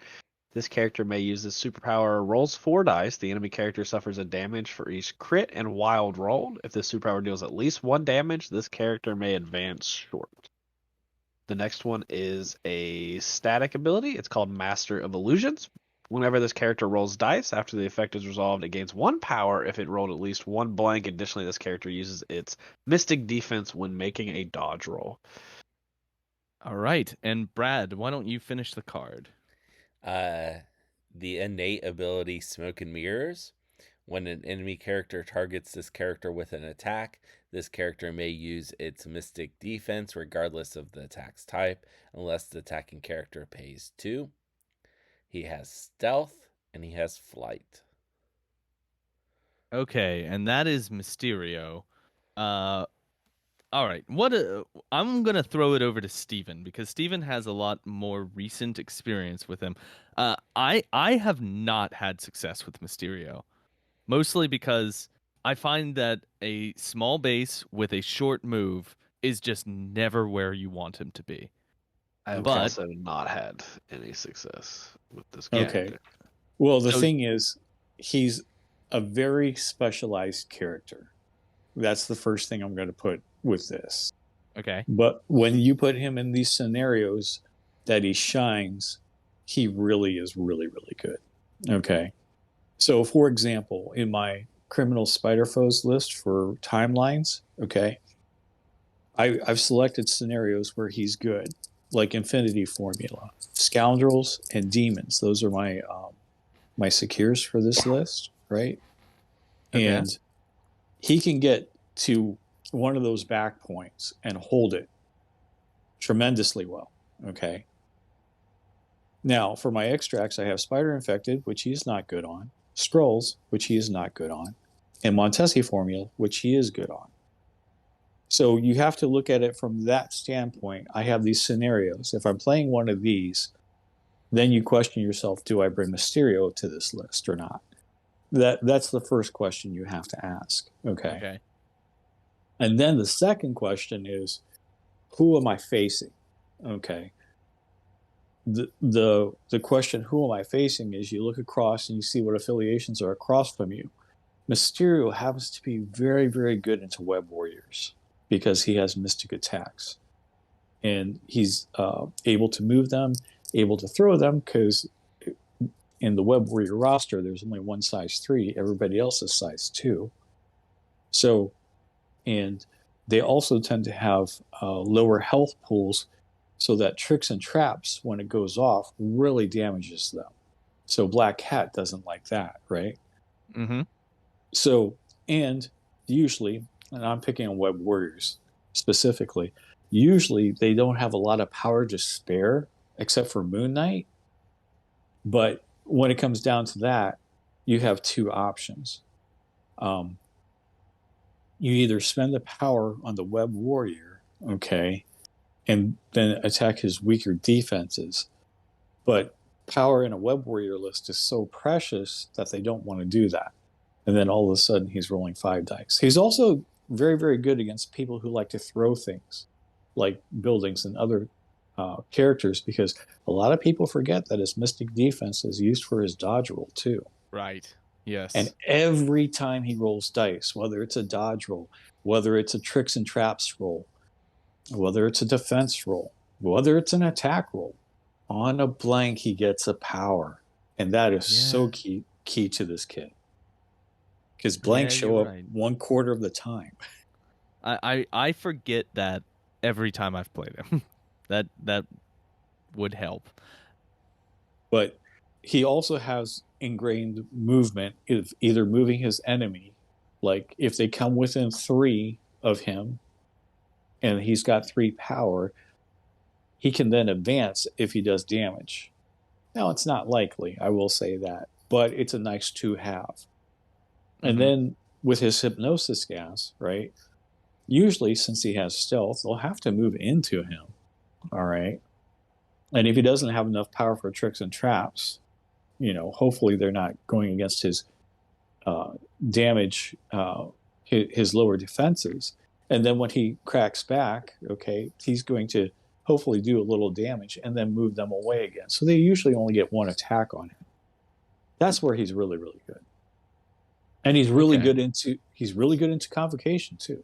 may use this superpower, rolls 4 dice. The enemy character suffers a damage for each crit and wild rolled. If this superpower deals at least 1 damage, this character may advance short. The next one is a static ability. It's called Master of Illusions. Whenever this character rolls dice, after the effect is resolved, it gains 1 power if it rolled at least 1 blank. Additionally, this character uses its Mystic Defense when making a dodge roll. All right. And Brad, why don't you finish the card? The innate ability Smoke and Mirrors. When an enemy character targets this character with an attack, this character may use its Mystic Defense regardless of the attack's type, unless the attacking character pays 2. he has stealth, and he has flight. Okay, and that is Mysterio. All right. I'm gonna throw it over to Steven because Steven has a lot more recent experience with him. I have not had success with Mysterio, mostly because I find that a small base with a short move is just never where you want him to be. I have But also not had any success with this Yeah. Okay. character. Well, the So- thing is, he's a very specialized character. That's the first thing I'm going to put with this. okay, But when you put him in these scenarios that he shines, he really is really, really good. Okay. So, for example, in my criminal spider foes list for timelines, okay, I've selected scenarios where he's good, like Infinity Formula, Scoundrels, and Demons. Those are my secures for this list, right? Okay. And he can get to one of those back points and hold it tremendously well. Okay. Now, for my extracts, I have Spider Infected, which he is not good on, Scrolls, which he is not good on, and Montesi Formula, which he is good on. So you have to look at it from that standpoint. I have these scenarios. If I'm playing one of these, then you question yourself, do I bring Mysterio to this list or not? That's the first question you have to ask. Okay. Okay. And then the second question is, who am I facing? Okay. The question, who am I facing, is you look across and you see what affiliations are across from you. Mysterio happens to be very, very good into Web Warriors because he has mystic attacks. And he's able to move them, able to throw them, because in the Web Warrior roster, there's only one size 3. Everybody else is size 2. So, and they also tend to have lower health pools, so that tricks and traps, when it goes off, really damages them. So Black Cat doesn't like that, right? Mm-hmm. So, and usually, and I'm picking on Web Warriors specifically, usually they don't have a lot of power to spare, except for Moon Knight. But when it comes down to that, you have two options. You either spend the power on the Web Warrior, okay, and then attack his weaker defenses. But power in a Web Warrior list is so precious that they don't want to do that. And then all of a sudden he's rolling 5 dice. He's also very, very good against people who like to throw things like buildings and other characters, because a lot of people forget that his Mystic defense is used for his dodge roll too. Right. Yes. And every time he rolls dice, whether it's a dodge roll, whether it's a tricks and traps roll, whether it's a defense roll, whether it's an attack roll, on a blank he gets a power. And that is so key to this kid. Because blanks show up right. 1/4 of the time. I forget that every time I've played him. that would help. But he also has ingrained movement of either moving his enemy, like if they come within 3 of him and he's got 3 power, he can then advance if he does damage. Now, it's not likely, I will say that, but it's a nice to have. And then with his hypnosis gas, right? Usually, since he has stealth, they'll have to move into him. All right. And if he doesn't have enough power for tricks and traps, hopefully they're not going against his damage, his lower defenses. And then when he cracks back, okay, he's going to hopefully do a little damage and then move them away again. So they usually only get 1 attack on him. That's where he's really, really good. And he's really good into convocation too.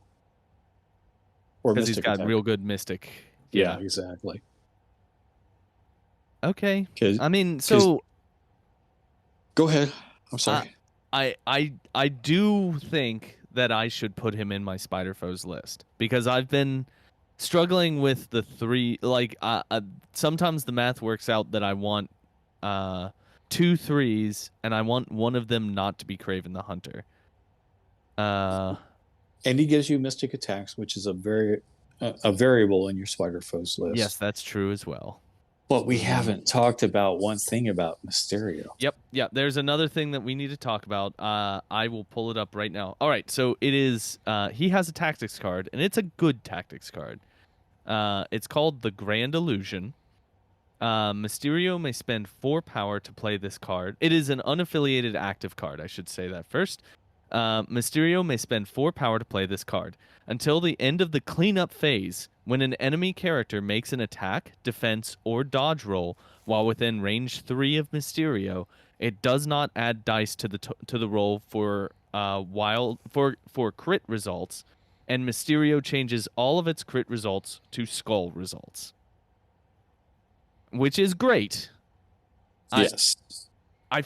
Or because he's got attack. real good mystic. Yeah, exactly. Okay. I mean, go ahead. I'm sorry. I do think that I should put him in my Spider Foes list because I've been struggling with the 3. Like, sometimes the math works out that I want 2 3s, and I want one of them not to be Kraven the Hunter. And he gives you mystic attacks, which is a variable in your Spider Foes list. Yes, that's true as well. But we haven't talked about one thing about Mysterio. Yep. There's another thing that we need to talk about. I will pull it up right now. All right, so it is. He has a tactics card, and it's a good tactics card. It's called the Grand Illusion. Mysterio may spend 4 power to play this card. It is an unaffiliated active card. I should say that first. Mysterio may spend 4 power to play this card. Until the end of the cleanup phase, when an enemy character makes an attack, defense, or dodge roll while within range 3 of Mysterio, it does not add dice to the roll for crit results, and Mysterio changes all of its crit results to skull results, which is great. Yes. I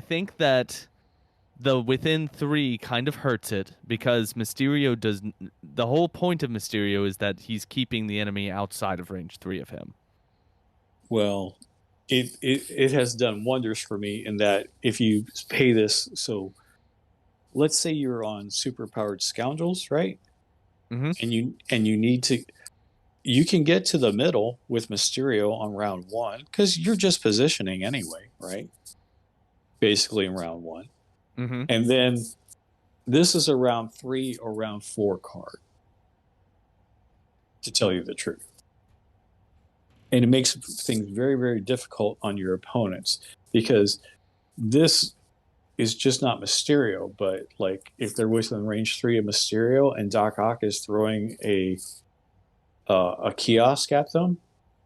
think that the within 3 kind of hurts it because Mysterio does. The whole point of Mysterio is that he's keeping the enemy outside of range 3 of him. Well, it has done wonders for me in that if you pay this, so let's say you're on superpowered scoundrels, right? Mm-hmm. And you need to, you can get to the middle with Mysterio on round 1 because you're just positioning anyway, right? Basically in round 1. Mm-hmm. And then this is a round 3 or round 4 card, to tell you the truth. And it makes things very, very difficult on your opponents because this is just not Mysterio, but like if they're within range 3 of Mysterio and Doc Ock is throwing a kiosk at them,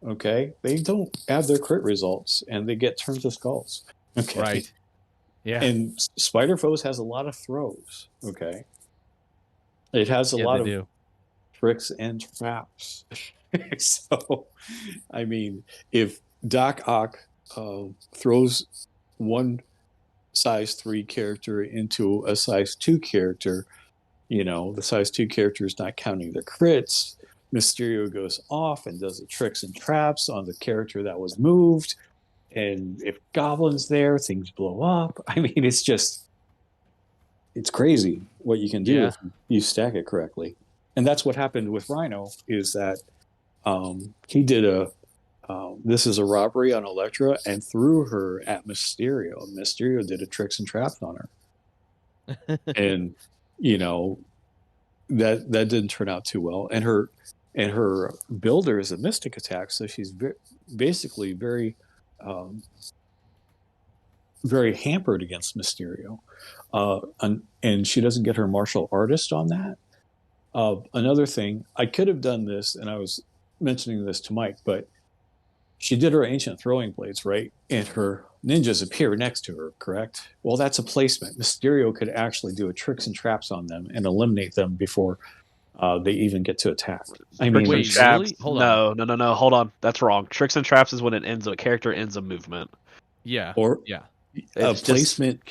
okay, they don't add their crit results and they get turns of skulls. Okay. Right. Yeah. And Spider Foes has a lot of throws. Okay. It has a lot of tricks and traps. So, I mean, if Doc Ock throws one size 3 character into a size 2 character, you know, the size 2 character is not counting the crits. Mysterio goes off and does the tricks and traps on the character that was moved. And if Goblin's there, things blow up. I mean, it's crazy what you can do if you stack it correctly. And that's what happened with Rhino, is that he did this is a robbery on Elektra and threw her at Mysterio. Mysterio did a tricks and traps on her. And, you know, that didn't turn out too well. And her builder is a mystic attack, so she's basically very very hampered against Mysterio. And she doesn't get her martial artist on that. Another thing, I could have done this, and I was mentioning this to Mike, but she did her ancient throwing blades, right? And her ninjas appear next to her, correct? Well, that's a placement. Mysterio could actually do a tricks and traps on them and eliminate them before they even get to attack. I mean, wait, traps. Really? Hold on. No. Hold on. That's wrong. Tricks and traps is when a character ends a movement. Yeah. Or yeah. A placement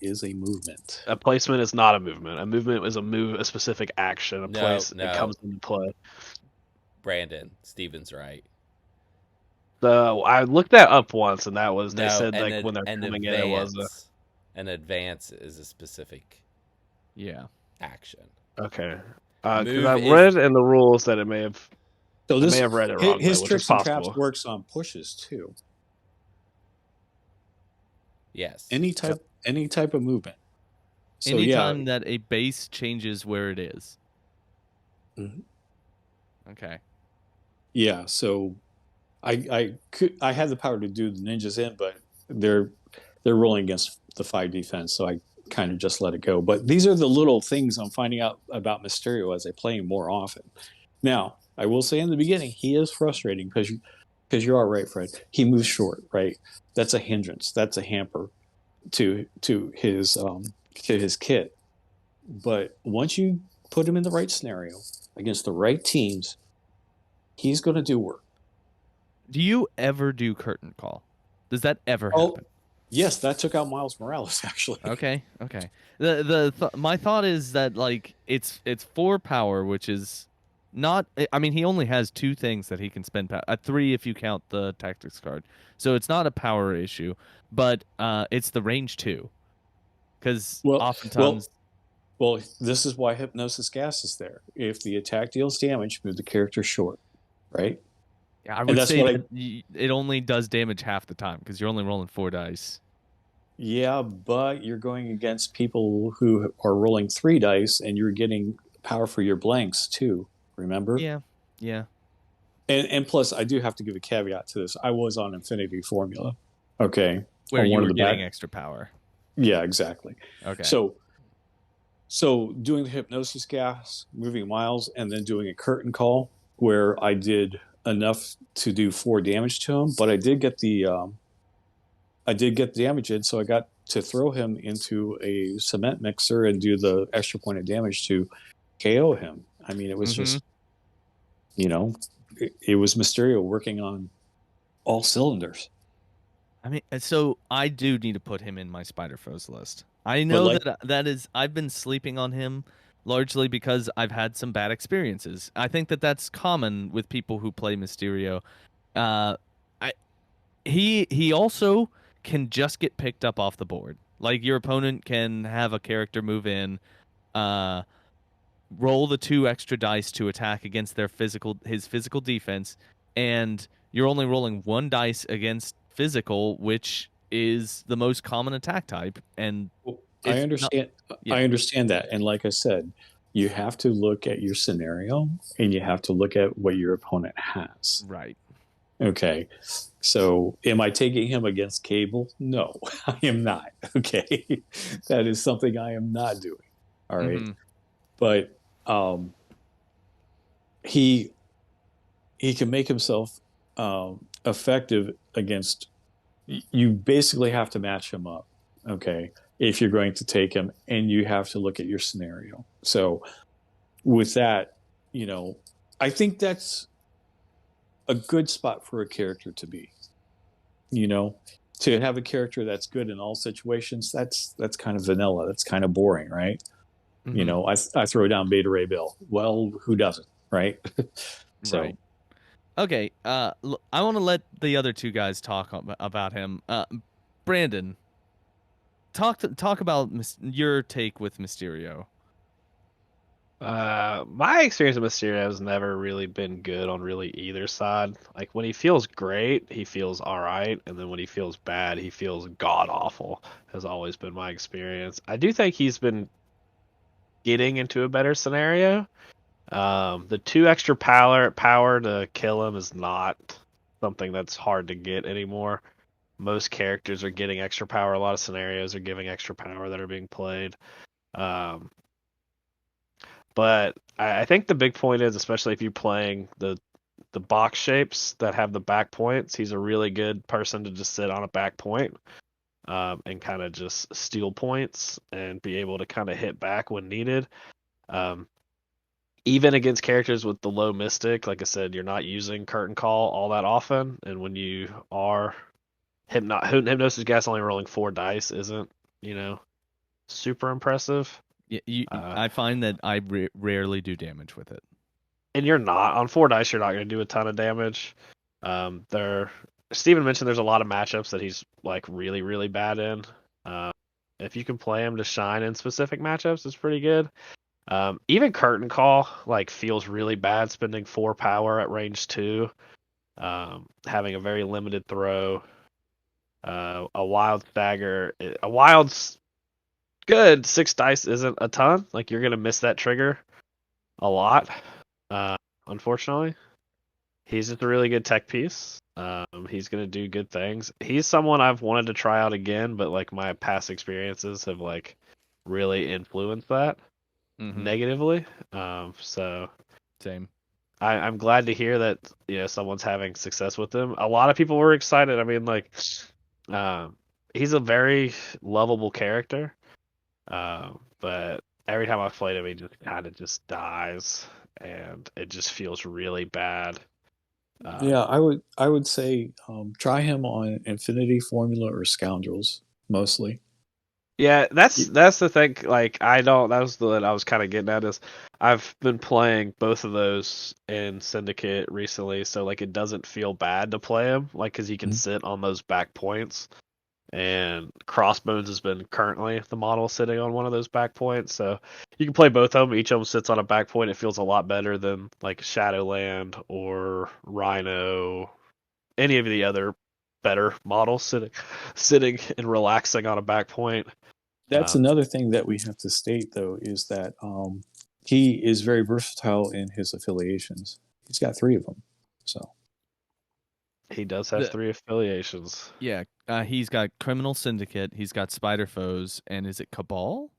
is a movement. A placement is not a movement. A movement is a specific action. It comes into play. Brandon, Steven's right. So I looked that up once, and that was they said when they're coming in, it was an advance is a specific action. Okay, because I read in the rules that it may have. So this, I may have read it wrong. His tricks and traps works on pushes too. Yes. Any type of movement. So, anytime that a base changes where it is. Mm-hmm. Okay. Yeah, so I had the power to do the ninjas in, but they're rolling against the 5 defense, so I kind of just let it go. But these are the little things I'm finding out about Mysterio as I play him more often. Now, I will say in the beginning, he is frustrating because you're all right, Fred. He moves short, right? That's a hindrance. That's a hamper to his kit. But once you put him in the right scenario against the right teams, he's going to do work. Do you ever do curtain call? Does that ever happen? Yes, that took out Miles Morales actually. Okay. My thought is that like it's 4 power, which is not. I mean, he only has 2 things that he can spend power. 3 if you count the tactics card. So it's not a power issue, but it's the range 2. Because oftentimes. Well, this is why Hypnosis Gas is there. If the attack deals damage, move the character short, right? I And would that's say what that it only does damage half the time because you're only rolling 4 dice. Yeah, but you're going against people who are rolling 3 dice and you're getting power for your blanks too. Remember? Yeah, yeah. And plus, I do have to give a caveat to this. I was on Infinity Formula, okay, Where on you one of were the getting back. extra power. Yeah, exactly. Okay. So, so doing the hypnosis gas, moving miles, and then doing a curtain call where I did enough to do 4 damage to him, but I did get the damage in, so I got to throw him into a cement mixer and do the extra point of damage to KO him. I mean, it was Mm-hmm. just, you know, it was Mysterio working on all cylinders. I mean, so I do need to put him in my Spider Foes list. I But know like, that I've been sleeping on him largely because I've had some bad experiences. I think that that's common with people who play Mysterio. Uh, I he also can just get picked up off the board. Like your opponent can have a character move in, uh, roll the 2 extra dice to attack against his physical defense, and you're only rolling 1 dice against physical, which is the most common attack type, and I it's not. understand. Yeah, I understand that, and like I said, you have to look at your scenario and you have to look at what your opponent has. right. Okay. So, am I taking him against Cable? No, I am not. Okay. That is something I am not doing. All right. Mm-hmm. But um, he he can make himself effective against you. Basically have to match him up. Okay. If you're going to take him, and you have to look at your scenario. So, with that, I think that's a good spot for a character to be. you know to have a character that's good in all situations, that's kind of vanilla, that's kind of boring, right? Mm-hmm. I throw down Beta Ray Bill. Well, who doesn't, right? So Right. Okay. I want to let the other 2 guys talk about him. Brandon, talk about your take with Mysterio. My experience with Mysterio has never really been good on really either side. Like when he feels great, he feels all right, and then when he feels bad, he feels god awful. Has always been my experience. I do think he's been getting into a better scenario. The 2 extra power to kill him is not something that's hard to get anymore. Most characters are getting extra power. A lot of scenarios are giving extra power that are being played. Um, but I think the big point is, especially if you're playing the box shapes that have the back points, he's a really good person to just sit on a back point, and kind of just steal points and be able to kind of hit back when needed. Um, Even against characters with the low mystic, like I said, you're not using curtain call all that often, and when you are, hypnosis gas only rolling 4 dice isn't, you know, super impressive. Yeah, Uh, I find that I rarely do damage with it. and you're not on 4 dice, you're not going to do a ton of damage. There, Steven mentioned there's a lot of matchups that he's like really, really bad in. Uh, if you can play him to shine in specific matchups, it's pretty good. Even curtain call like feels really bad spending 4 power at range 2. Having a very limited throw. A wild stagger. A wild's good. 6 dice isn't a ton. Like you're gonna miss that trigger a lot. Uh, Unfortunately, he's just a really good tech piece. He's gonna do good things. He's someone I've wanted to try out again, but like my past experiences have like really influenced that Mm-hmm. negatively. So Same. I'm glad to hear that someone's having success with him. A lot of people were excited. I mean, like, um, he's a very lovable character, but every time I've played him, he just kind of just dies, and it just feels really bad. yeah, I would say try him on Infinity Formula or Scoundrels mostly. Yeah, that's Y- that's the thing. Like, I don't. That was the I was kind of getting at is I've been playing both of those in Syndicate recently, so like it doesn't feel bad to play him, like because he can Mhm. sit on those back points and Crossbones has been currently the model sitting on one of those back points. So you can play both of them. Each of them sits on a back point. It feels a lot better than like Shadowland or Rhino, any of the other better models sitting and relaxing on a back point. That's another thing that we have to state, though, is that he is very versatile in his affiliations. He's got 3 of them. So He does have 3 affiliations. Yeah, he's got Criminal Syndicate, he's got Spider Foes, and is it Cabal?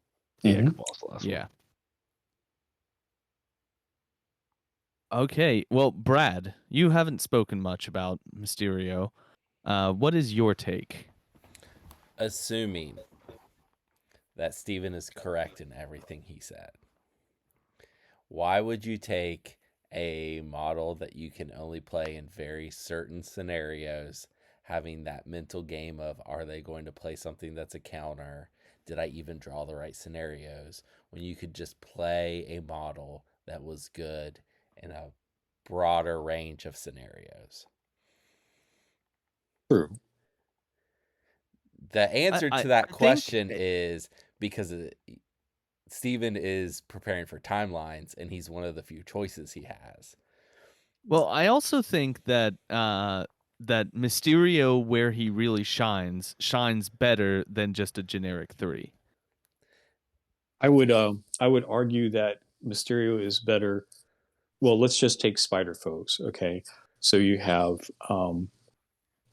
Yeah, Cabal's the last Yeah. one. Okay, well, Brad, you haven't spoken much about Mysterio. What is your take? Assuming that Steven is correct in everything he said, why would you take a model that you can only play in very certain scenarios, having that mental game of, are they going to play something that's a counter? Did I even draw the right scenarios? When you could just play a model that was good in a broader range of scenarios. true. The answer to that I question think is because Steven is preparing for timelines, and he's one of the few choices he has. Well, I also think that that Mysterio, where he really shines better than just a generic 3. I would argue that Mysterio is better. Well, let's just take Spider Foes. Okay, so you have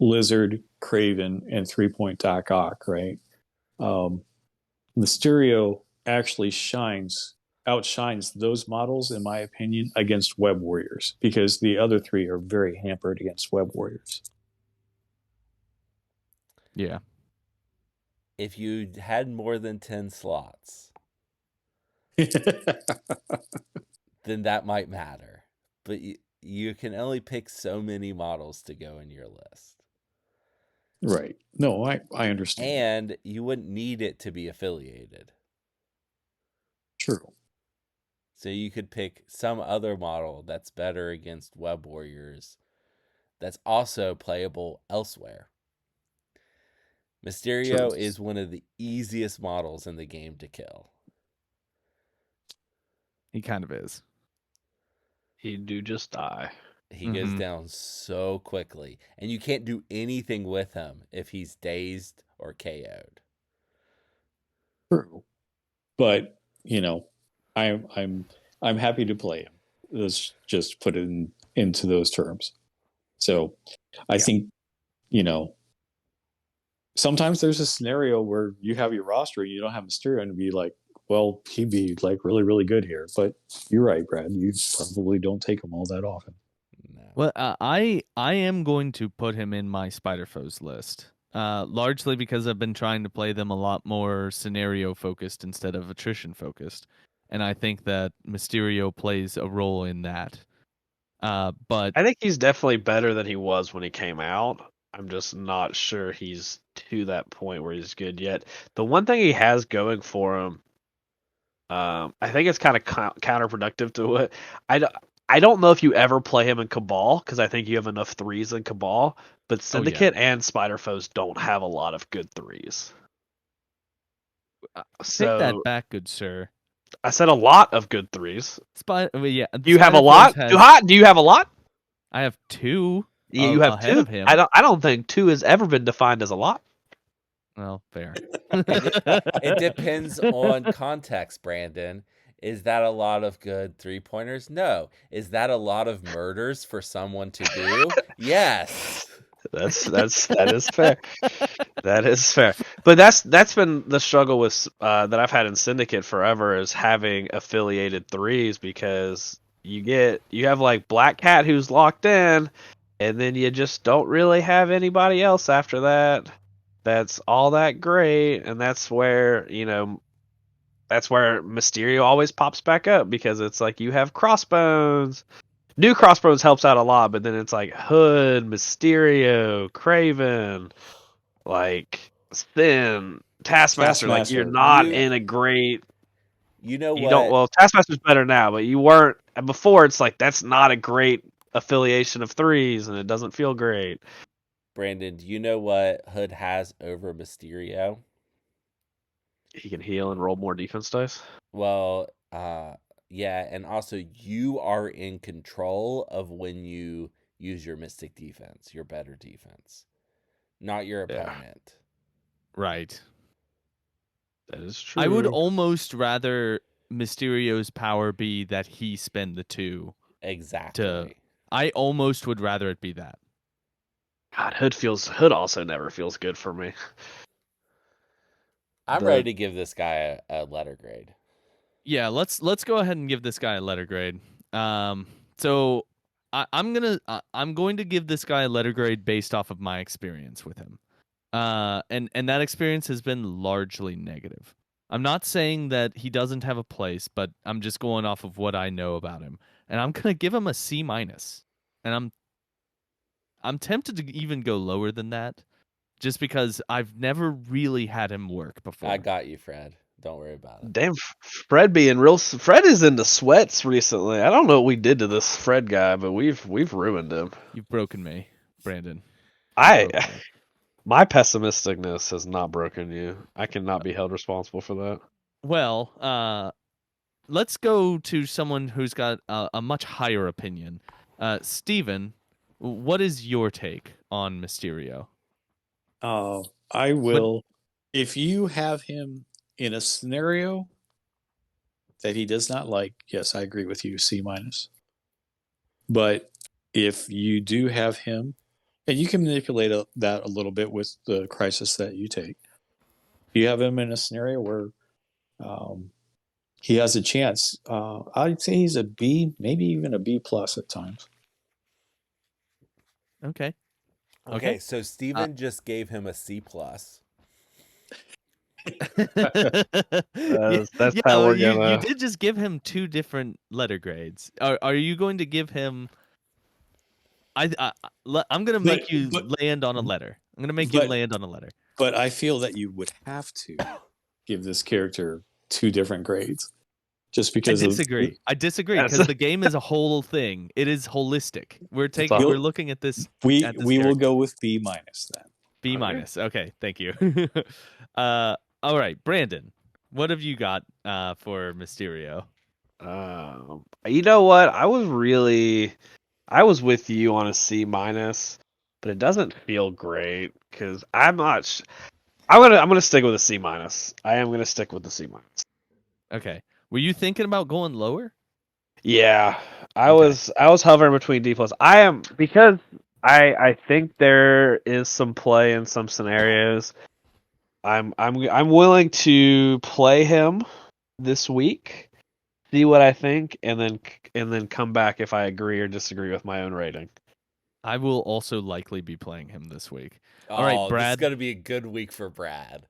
Lizard, Craven, and 3-Point Doc Ock, right? Mysterio actually outshines those models, in my opinion, against Web Warriors, because the other 3 are very hampered against Web Warriors. Yeah. If you had more than 10 slots, then that might matter. But you can only pick so many models to go in your list. Right. No, I understand. And you wouldn't need it to be affiliated. True. So you could pick some other model that's better against Web Warriors that's also playable elsewhere. Mysterio is one of the easiest models in the game to kill. He kind of is. He do just die. He goes down so quickly, and you can't do anything with him if he's dazed or KO'd. True. But, I'm happy to play him. Let's just put it into those terms. So I think, sometimes there's a scenario where you have your roster and you don't have Mysterio, and be like, well, he'd be like really, really good here. But you're right, Brad. You probably don't take him all that often. No. Well, I am going to put him in my Spider Foes list. Largely because I've been trying to play them a lot more scenario focused instead of attrition focused, and I think that Mysterio plays a role in that. But I think he's definitely better than he was when he came out. I'm just not sure he's to that point where he's good yet. The one thing he has going for him, I think it's kind of counterproductive to it. I don't know if you ever play him in Cabal, because I think you have enough 3s in Cabal, but Syndicate and Spider Foes don't have a lot of good 3s. Take that back, good sir. I said a lot of good 3s. Do you have a lot? Do you have a lot? I have 2. Yeah, you have ahead 2. of him. I don't think 2 has ever been defined as a lot. Well, fair. It depends on context, Brandon. Is that a lot of good 3-pointers? No. Is that a lot of murders for someone to do? Yes. That is fair. That is fair. But that's been the struggle with that I've had in Syndicate forever, is having affiliated 3s, because you have like Black Cat who's locked in, and then you just don't really have anybody else after that that's all that great, and that's where Mysterio always pops back up, because it's like you have Crossbones. New Crossbones helps out a lot, but then it's like Hood, Mysterio, Craven, like Thin, Taskmaster. Like you're not in a great. You know what? You don't. Well, Taskmaster's better now, but you weren't before. It's like that's not a great affiliation of 3s, and it doesn't feel great. Brandon, do you know what Hood has over Mysterio? He can heal and roll more defense dice. Well, yeah, and also you are in control of when you use your Mystic defense, your better defense, not your Yeah. opponent. Right. That is true. I would almost rather Mysterio's power be that he spend the 2 Exactly. I almost would rather it be that. God, Hood also never feels good for me. I'm ready to give this guy a letter grade. Yeah, let's go ahead and give this guy a letter grade. So I'm going to give this guy a letter grade based off of my experience with him. And that experience has been largely negative. I'm not saying that he doesn't have a place, but I'm just going off of what I know about him, and I'm gonna give him a C minus. And I'm tempted to even go lower than that, just because I've never really had him work before. I got you, Fred. Don't worry about it. Damn, Fred is in the sweats recently. I don't know what we did to this Fred guy, but we've ruined him. You've broken me, Brandon. My pessimisticness has not broken you. I cannot be held responsible for that. Well, let's go to someone who's got a much higher opinion. Steven, what is your take on Mysterio? I will. If you have him in a scenario that he does not like, yes, I agree with you, C minus. But if you do have him, and you can manipulate that a little bit with the crisis that you take, you have him in a scenario where he has a chance. I'd say he's a B, maybe even a B plus at times. Okay. Okay, so Steven just gave him a C plus. That's yeah, how we're you gonna. did just give him 2 different letter grades. Are you going to give him? I'm gonna make you land on a letter. I'm gonna make you land on a letter. But I feel that you would have to give this character 2 different grades, just because I disagree because the game is a whole thing. It is holistic. We're looking at this. We will go with B minus then. B minus. Okay, thank you. All right, Brandon, what have you got for Mysterio? You know what? I was with you on a C minus, but it doesn't feel great because I'm not. I'm gonna stick with a C minus. I am gonna stick with the C minus. Okay. Were you thinking about going lower? Yeah, I was hovering between D plus. I am because I think there is some play in some scenarios. I'm willing to play him this week, see what I think, and then come back if I agree or disagree with my own rating. I will also likely be playing him this week. Oh, all right, Brad. This is gonna be a good week for Brad.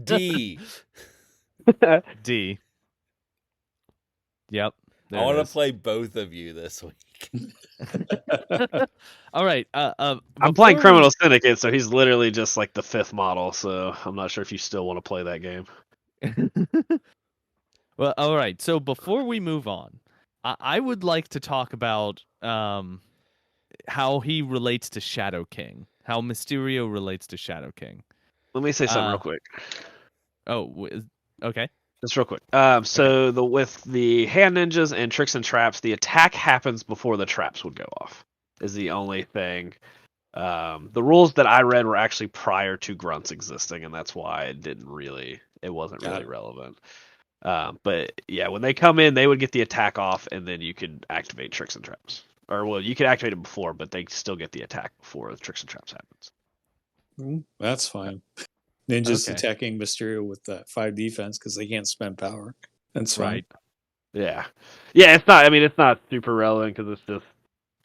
D. D. Yep. I want to play both of you this week. All right. I'm playing Criminal Syndicate, so he's literally just like the 5th model. So I'm not sure if you still want to play that game. Well, all right. So before we move on, I would like to talk about how he relates to Shadow King, how Mysterio relates to Shadow King. Let me say something real quick. Oh, okay. Just real quick. So with the hand ninjas and tricks and traps, the attack happens before the traps would go off. Is the only thing. The rules that I read were actually prior to grunts existing, and that's why it wasn't really relevant. But yeah, when they come in, they would get the attack off, and then you could activate tricks and traps. Or well, you could activate it before, but they still get the attack before the tricks and traps happens. That's fine. Ninjas attacking Mysterio with that 5 defense because they can't spend power. That's fine. Right. Yeah. It's not. I mean, it's not super relevant because it's just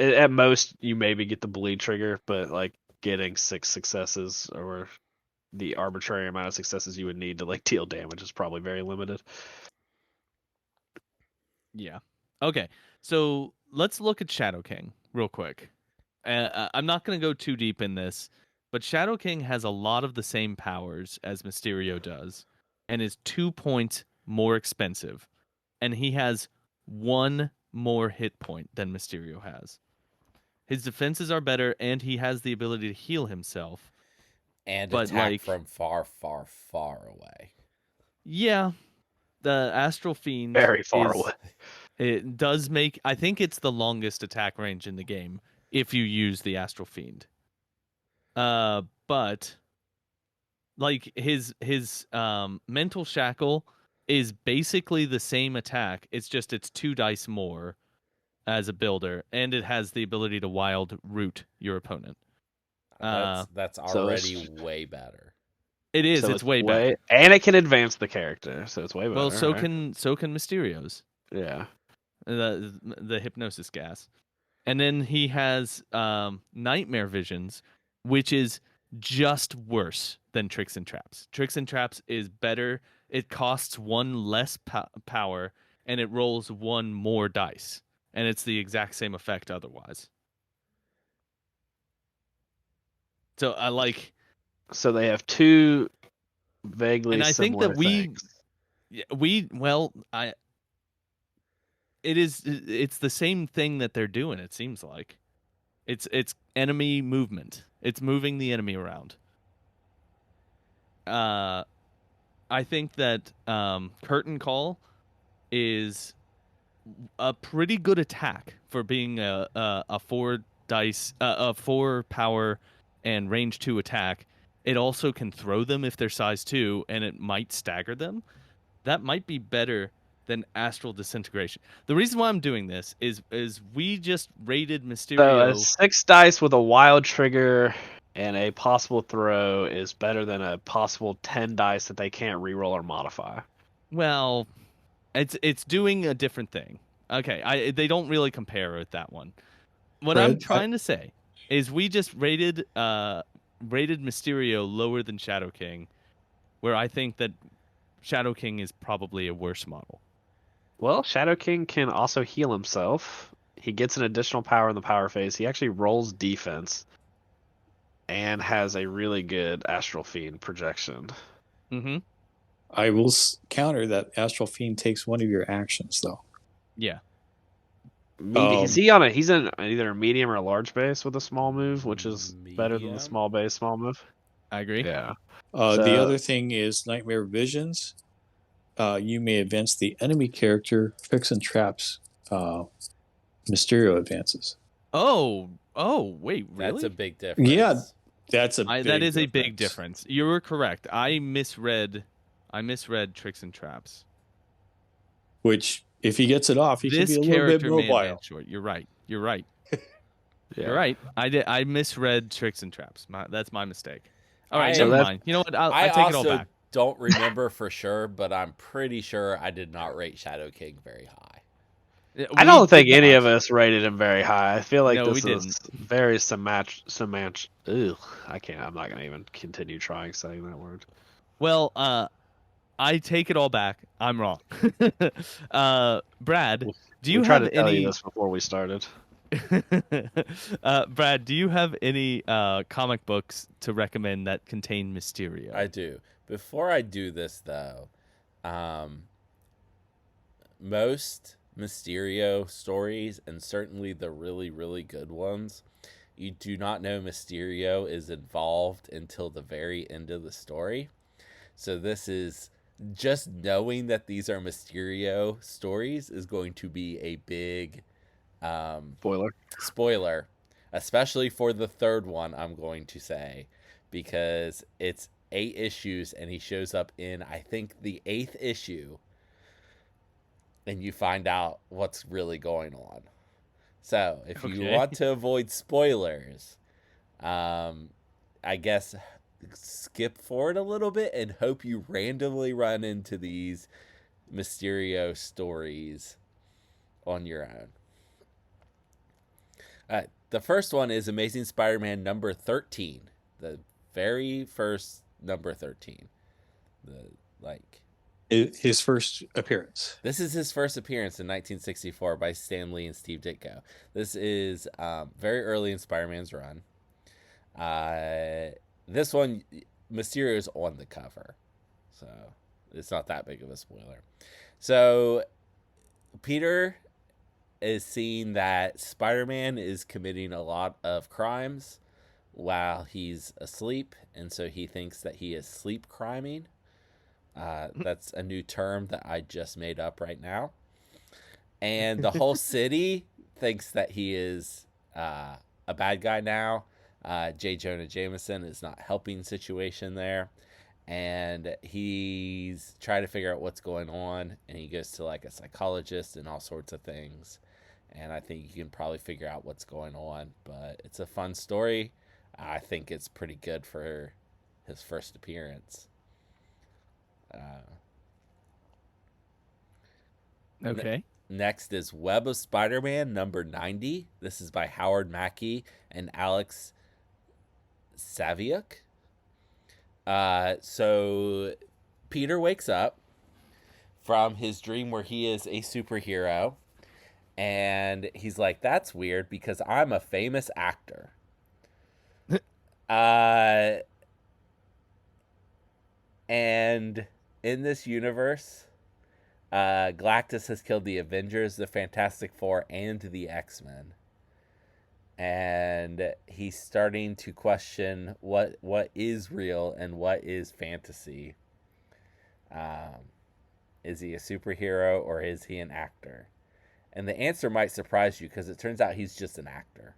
at most you maybe get the bleed trigger, but like getting 6 successes or the arbitrary amount of successes you would need to like deal damage is probably very limited. Yeah. Okay. So let's look at Shadow King real quick. I'm not going to go too deep in this, but Shadow King has a lot of the same powers as Mysterio does, and is 2 points more expensive, and he has 1 more hit point than Mysterio has. His defenses are better, and he has the ability to heal himself. And But, attack like, from far, far, far away. yeah, the Astral Fiend Very far away. It does make. I think it's the longest attack range in the game if you use the Astral Fiend. But like his mental shackle is basically the same attack. It's just it's 2 dice more as a builder, and it has the ability to wild root your opponent. That's So already it's- way better. It is. So it's way better. and it can advance the character, so it's way better. Well, so right? can Mysterio's Yeah. the hypnosis gas. And then he has nightmare visions, which is just worse than tricks and traps. Tricks and traps is better. It costs 1 less power, and it rolls 1 more dice, and it's the exact same effect otherwise. So I like, So they have 2 vaguely and I think similar that things. it's the same thing that they're doing. It seems like it's enemy movement. It's moving the enemy around. I think that Curtain Call is a pretty good attack for being a 4 dice, a 4 power and range 2 attack. It also can throw them if they're size 2, and it might stagger them. That might be better than Astral Disintegration. The reason why I'm doing this is we just rated Mysterio. So a 6 dice with a wild trigger and a possible throw is better than a possible 10 dice that they can't reroll or modify. Well, it's doing a different thing. Okay, they don't really compare with that one. What I'm Fred, trying to say is we just rated Mysterio lower than Shadow King, where I think that Shadow King is probably a worse model. Well, Shadow King can also heal himself. He gets an additional power in the power phase. He actually rolls defense and has a really good Astral Fiend projection. Mm-hmm. I will counter that Astral Fiend takes one of your actions, though. Yeah. Is he on he's in either a medium or a large base with a small move, which is better than the Medium? small base, small move? I agree. Yeah. The So- other thing is Nightmare Visions. You may advance the enemy character, tricks and traps. Mysterio advances. Oh, wait, really? That's a big difference. Yeah, that's a big that is a difference. big difference. You were correct. I misread Tricks and Traps. Which, if he gets it off, he should This be a little bit character may mobile. advance short. You're right. Yeah. You're right. I misread Tricks and Traps. That's my mistake. All right, I- never So mind. You know what? I I take it all also back. don't remember for sure, but I'm pretty sure I did not rate Shadow King very high. I We don't think did any not. of us rated him very high. I feel like No, this we is didn't. very symmetric. Ugh, I can't. I'm not gonna even continue trying saying that word. Well, I take it all back. I'm wrong. Brad, do you We tried have to tell any? you this before we started. Brad, do you have any comic books to recommend that contain Mysterio? I do. Before I do this, though, most Mysterio stories, and certainly the really, really good ones, you do not know Mysterio is involved until the very end of the story. So this is just knowing that these are Mysterio stories is going to be a big spoiler, especially for the third one, I'm going to say, because it's 8 issues and he shows up in, I think, the 8th issue, and you find out what's really going on. So if you Okay. want to avoid spoilers, I guess skip forward a little bit and hope you randomly run into these Mysterio stories on your own. The first one is Amazing Spider-Man number 13, the very first number 13. His first appearance. This is his first appearance in 1964 by Stan Lee and Steve Ditko. This is very early in Spider-Man's run. This one, Mysterio's on the cover, so it's not that big of a spoiler. So Peter is seeing that Spider-Man is committing a lot of crimes while he's asleep, and so he thinks that he is sleep criming. That's a new term that I just made up right now. And the whole city thinks that he is a bad guy now. J. Jonah Jameson is not helping situation there. And he's trying to figure out what's going on. And he goes to like a psychologist and all sorts of things. And I think you can probably figure out what's going on. But it's a fun story. I think it's pretty good for his first appearance. Okay. Next is Web of Spider-Man number 90. This is by Howard Mackey and Alex Saviuk. So Peter wakes up from his dream where he is a superhero. And he's like, that's weird because I'm a famous actor. And in this universe, Galactus has killed the Avengers, the Fantastic Four, and the X-Men. And he's starting to question what is real and what is fantasy. Is he a superhero or is he an actor? And the answer might surprise you because it turns out he's just an actor.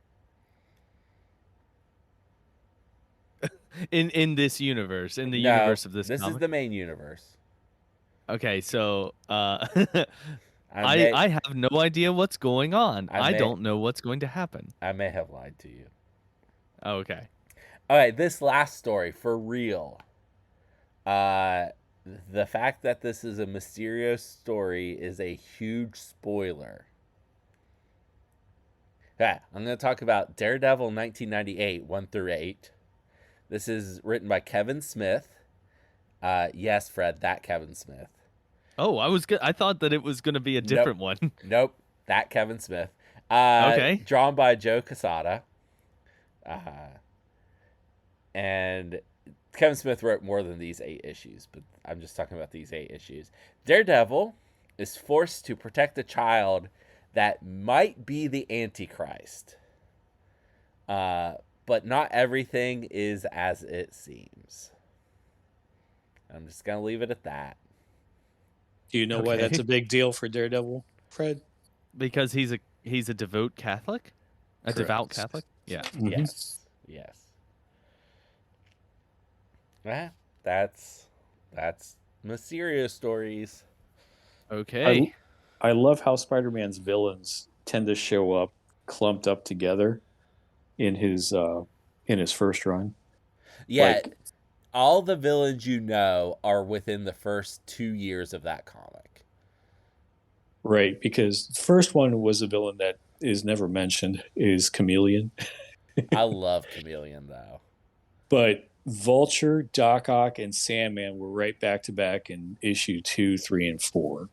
In this universe, in the universe of this this comic? is the main universe. Okay, so I I have no idea what's going on. I may- don't know what's going to happen. may have lied to you. Okay. All right, this last story, for real. The fact that this is a Mysterio story is a huge spoiler. Yeah, I'm going to talk about Daredevil 1998, 1-8. This is written by Kevin Smith. Yes, Fred, that Kevin Smith. Oh, I thought that it was going to be a different one. Nope, that Kevin Smith. Okay. Drawn by Joe Quesada. And Kevin Smith wrote more than these 8 issues, but I'm just talking about these 8 issues. Daredevil is forced to protect a child that might be the Antichrist. But not everything is as it seems. I'm just going to leave it at that. Do you know why Okay. that's a big deal for Daredevil, Fred? Because he's a devout Catholic? A devout Correct. Catholic? Yeah. Mhm. Yes. That's Mysterio stories. Okay. I love how Spider-Man's villains tend to show up clumped up together in his first run. Yeah, Like- all the villains you know are within the first 2 years of that comic. Right, because the first one was a villain that is never mentioned, is Chameleon. I love Chameleon though. But Vulture, Doc Ock, and Sandman were right back to back in issue 2, 3, and 4.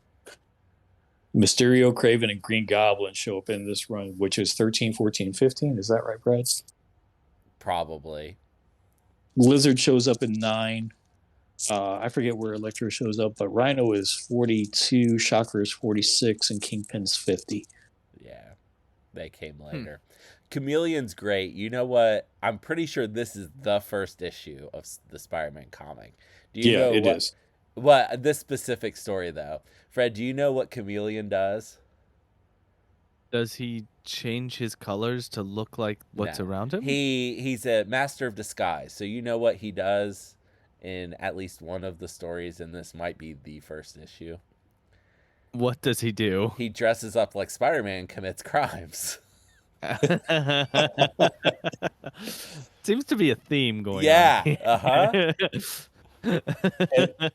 Mysterio, Kraven, and Green Goblin show up in this run, which is 13, 14, 15. Is that right, Brad? Probably. Lizard shows up in 9. I forget where Electro shows up, but Rhino is 42, Shocker is 46, and Kingpin's 50. Yeah. They came later. Chameleon's great. You know what? I'm pretty sure this is the first issue of the Spider-Man comic. Do you know it what, is. What this specific story though? Fred, do you know what Chameleon does? Does he change his colors to look like what's No. around him? He's a master of disguise. So you know what he does in at least one of the stories, and this might be the first issue. What does he do? He dresses up like Spider-Man and commits crimes. Seems to be a theme going Yeah, on. uh-huh.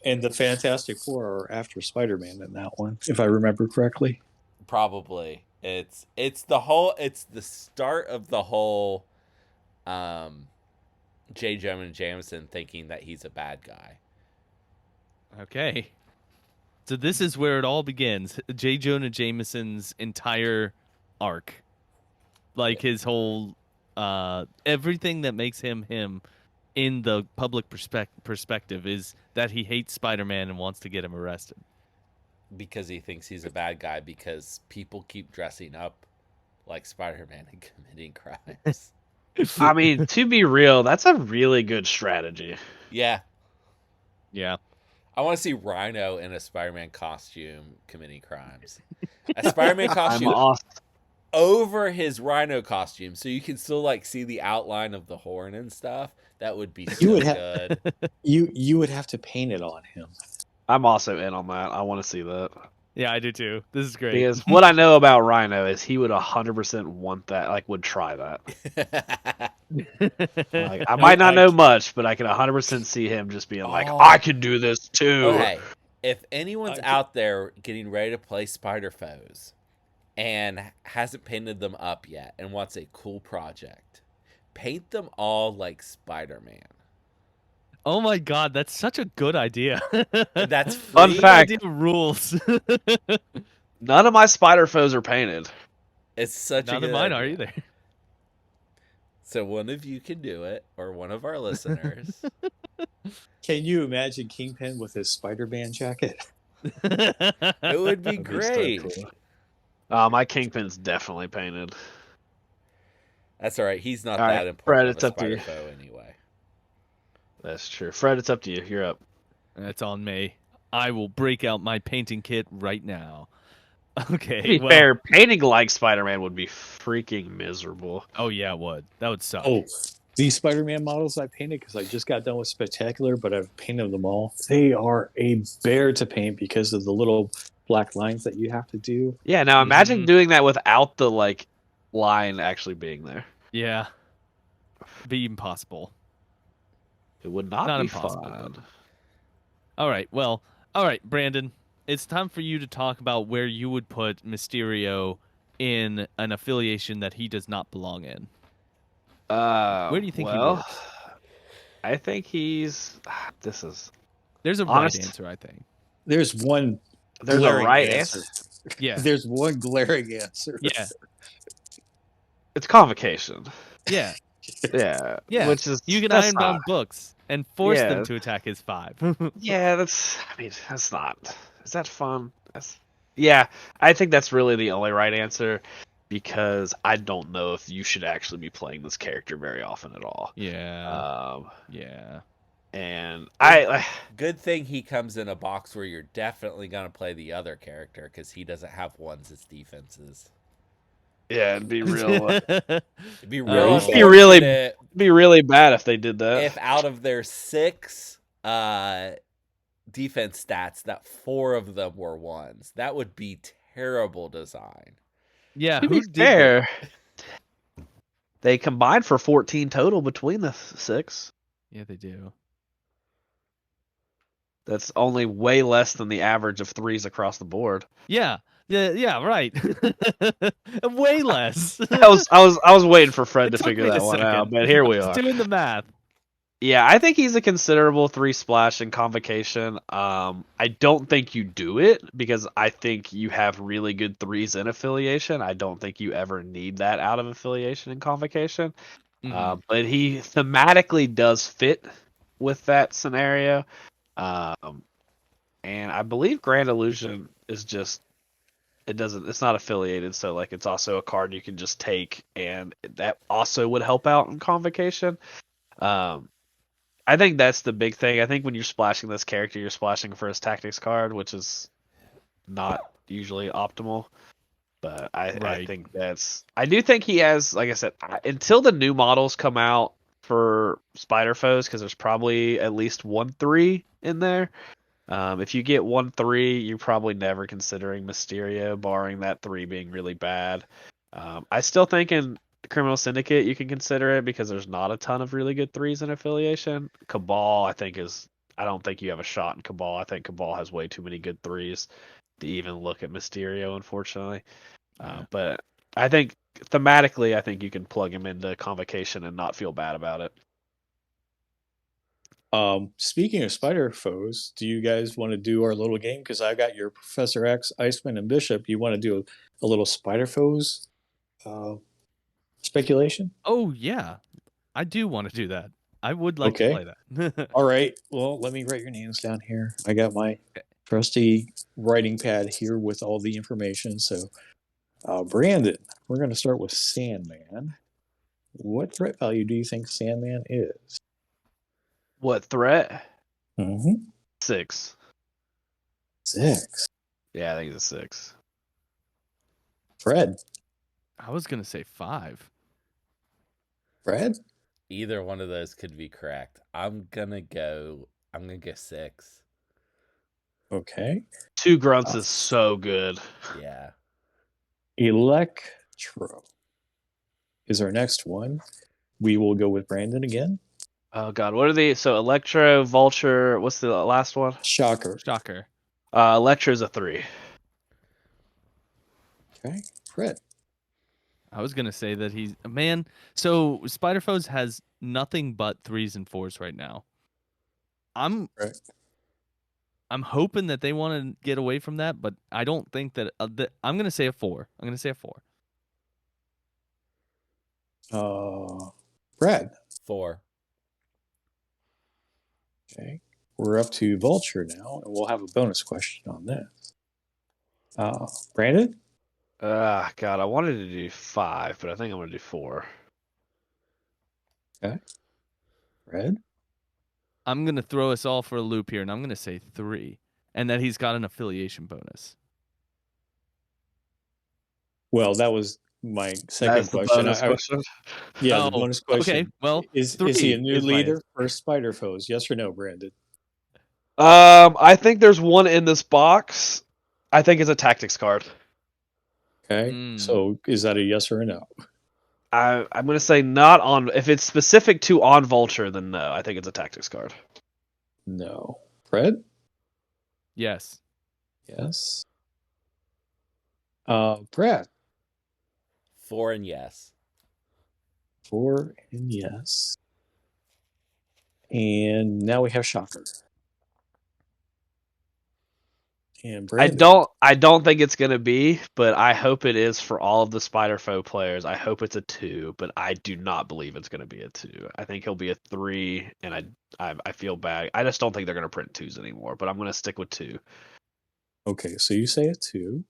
And the Fantastic Four are after Spider-Man in that one, if I remember correctly. Probably. It's the start of the whole J. Jonah Jameson thinking that he's a bad guy. Okay. So this is where it all begins. J. Jonah Jameson's entire arc. Like his whole everything that makes him him in the public perspective is that he hates Spider-Man and wants to get him arrested. because he thinks he's a bad guy because people keep dressing up like Spider-Man and committing crimes. I mean, to be real, that's a really good strategy. Yeah. Yeah. I want to see Rhino in a Spider-Man costume committing crimes. A Spider-Man I'm costume awesome. over his Rhino costume, so you can still like see the outline of the horn and stuff. That would be so would have- good. You would have to paint it on him. I'm also in on that. I want to see that. Yeah, I do too. This is great. Because what I know about Rhino is he would 100% want that, like, would try that. Like, I might not know much, but I can 100% see him just being like, Oh. I can do this too. Okay, if anyone's out there getting ready to play Spider Foes and hasn't painted them up yet and wants a cool project, paint them all like Spider-Man. Oh my god, that's such a good idea. That's Fun free. fact. Idea rules. None of my Spider Foes are painted. It's such None a good of mine idea. are either. So one of you can do it, or one of our listeners. Can you imagine Kingpin with his Spider-Man jacket? It would be That'd so great. cool. My Kingpin's definitely painted. That's all right. He's not All that right, important Fred, of it's a up to you. Spider Foe anyway. That's true. Fred, it's up to you. You're up. That's on me. I will break out my painting kit right now. Okay. To be fair, painting like Spider-Man would be freaking miserable. Oh yeah, it would. That would suck. Oh, these Spider-Man models I painted, because I just got done with Spectacular, but I've painted them all. They are a bear to paint because of the little black lines that you have to do. Yeah, now imagine Mhm. doing that without the, like, line actually being there. Yeah. Be impossible. It would not be impossible, fun. but- All right. Well, all right, Brandon. It's time for you to talk about where you would put Mysterio in an affiliation that he does not belong in. Where do you think he works? I think he's. This is. There's a Honest- right answer, I think. There's one. There's a glaring right answer. Yeah. There's one glaring answer. Yeah. It's convocation. Yeah. Yeah. Yeah. Which is You can that's iron not- down books and force Yeah. them to attack his 5. Yeah, that's. I mean, that's not. Is that fun? Yeah, I think that's really the only right answer, because I don't know if you should actually be playing this character very often at all. Yeah. Yeah. And Good thing he comes in a box where you're definitely going to play the other character because he doesn't have ones as defenses. yeah, it'd be real. It'd be Oh. real. It'd be really- unfortunate It'd be really bad if they did that. if out of their 6 defense stats, that 4 of them were ones. That would be terrible design. Yeah. To Who be did fair, they combined for 14 total between the 6. Yeah, they do. That's only way less than the average of 3s across the board. Yeah. Yeah, right. Way less. I was waiting for Fred It to took figure me that a one second. out, but here we I are. was doing the math. Yeah, I think he's a considerable 3 splash in convocation. I don't think you do it because I think you have really good 3s in affiliation. I don't think you ever need that out of affiliation in convocation. Mhm. But he thematically does fit with that scenario. And I believe Grand Illusion is just it's not affiliated, so like it's also a card you can just take, and that also would help out in convocation. I think that's the big thing. I think when you're splashing this character, you're splashing for his tactics card, which is not usually optimal. But I Right. think I do think he has, like I said, until the new models come out for Spider Foes, because there's probably at least 1/3 in there. If you get 1/3, you're probably never considering Mysterio, barring that 3 being really bad. I still think in Criminal Syndicate you can consider it because there's not a ton of really good 3s in affiliation. Cabal, I don't think you have a shot in Cabal. I think Cabal has way too many good 3s to even look at Mysterio, unfortunately. Yeah. But I think thematically, I think you can plug him into Convocation and not feel bad about it. Speaking of Spider Foes, do you guys want to do our little game? Because I got your Professor X, Iceman, and Bishop. You want to do a little Spider Foes speculation? Oh yeah, I do want to do that. I would like to Okay. play that. All right. Well, let me write your names down here. I got my trusty writing pad here with all the information. So, Brandon, we're going to start with Sandman. What threat value do you think Sandman is? What threat? Mm-hmm. 6. 6. Yeah, I think it's a 6. Fred. I was gonna say 5. Fred? Either one of those could be correct. I'm gonna go 6. Okay. 2 grunts is so good. Yeah. Electro is our next one. We will go with Brandon again. Oh god, what are they? So Electro, Vulture. What's the last one? Shocker. Shocker. Electro's a 3. Okay. Fred. I was gonna say that he's man. So Spider Foes has nothing but 3s and 4s right now. I'm Right. I'm hoping that they want to get away from that, but I don't think that. I'm gonna say a 4. I'm gonna say a 4. Brad. 4. Okay. We're up to Vulture now, and we'll have a bonus question on this. Brandon? God, I wanted to do 5, but I think I'm gonna do 4. Okay. Fred? I'm gonna throw us all for a loop here, and I'm gonna say 3, and that he's got an affiliation bonus. Well, that was my second That's the question. bonus question. Yeah, the Oh, bonus question. okay, well, is 3 he a new is my leader answer. for Spider Foes? Yes or no, Brandon? I think there's one in this box. I think it's a tactics card. Okay. So is that a yes or a no? I'm gonna say not on. If it's specific to on Vulture, then no. I think it's a tactics card. No. Fred? Yes. Yes. Brad? 4 and yes. 4 and yes. And now we have Shocker. And Brandon. I don't think it's gonna be, but I hope it is for all of the Spider Foe players. I hope it's a 2, but I do not believe it's gonna be a 2. I think he'll be a 3, and I feel bad. I just don't think they're gonna print 2s anymore. But I'm gonna stick with 2. Okay, so you say a 2.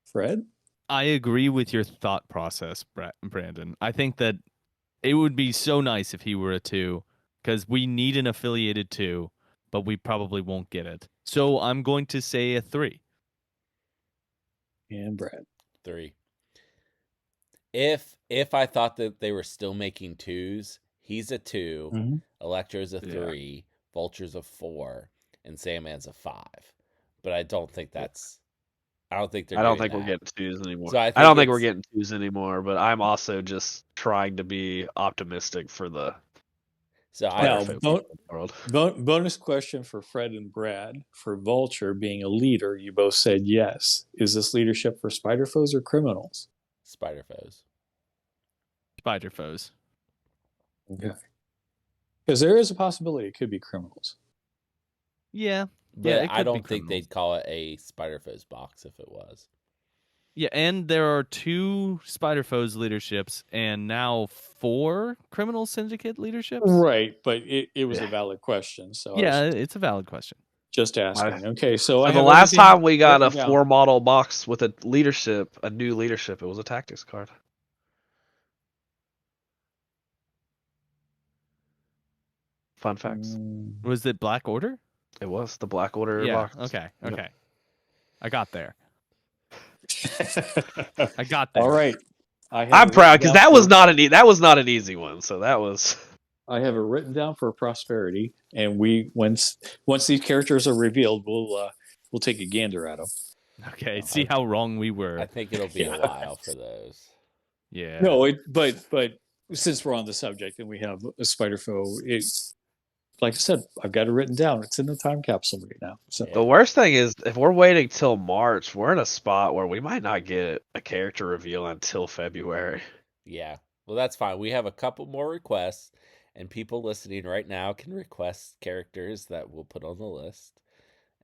Fred? I agree with your thought process, Brandon. I think that it would be so nice if he were a 2, because we need an affiliated 2, but we probably won't get it. So I'm going to say a 3. And Brad. 3. If I thought that they were still making 2s, he's a 2, Mm-hmm. Electro's a 3, Vulture's a 4, and Sandman's a 5. But I don't think that's. I don't think they're. I don't doing think we're that. getting 2s anymore. So I I don't think it's- we're getting 2s anymore. But I'm also just trying to be optimistic for the So Spider I Now, Foe people in the world. bonus question for Fred and Brad. For Vulture being a leader, you both said yes. Is this leadership for Spider Foes or criminals? Spider Foes. Spider Foes. Okay. Because there is a possibility it could be criminals. Yeah. But Yeah, it I could be don't think criminals. they'd call it a Spider Foes box if it was. Yeah, and there are 2 Spider Foes leaderships and now 4 Criminal Syndicate leaderships. Right, but it was a valid question. So I Yeah, was it's a valid question. just asking. Okay, so I So the have last everything time we got a written down. 4 model box with a leadership, a new leadership, it was a tactics card. Fun facts. Was it Black Order? It was the Black Order Yeah. box. Okay. Yep. Okay. I got there. I got there. All right. I have I'm it proud written because down that was not an easy one. So that was. I have it written down for prosperity, and once these characters are revealed, we'll take a gander at them. Okay. See how wrong we were. I think it'll be a while for those. Yeah. No, but since we're on the subject and we have a Spider Foe, like I said, I've got it written down. It's in the time capsule right now. So The worst thing is, if we're waiting till March, we're in a spot where we might not get a character reveal until February. Yeah. Well, that's fine. We have a couple more requests, and people listening right now can request characters that we'll put on the list.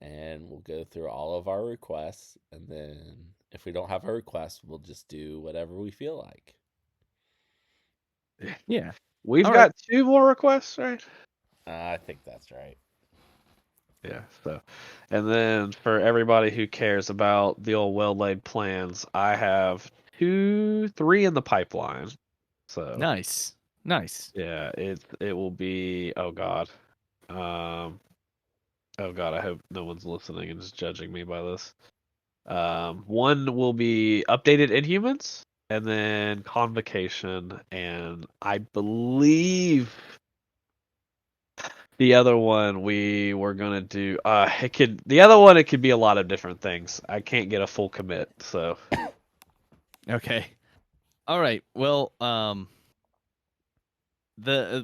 And we'll go through all of our requests. And then if we don't have a request, we'll just do whatever we feel like. Yeah. We've All got 2 more requests, right? I think that's right. Yeah. So, and then for everybody who cares about the old well-laid plans, I have 3 in the pipeline. So Nice. yeah, it will be. Oh God. Um. Oh God. I hope no one's listening and is judging me by this. One will be updated Inhumans, and then Convocation, and I believe the other one we were gonna do. The other one it could be a lot of different things. I can't get a full commit, so Okay. All right. Well,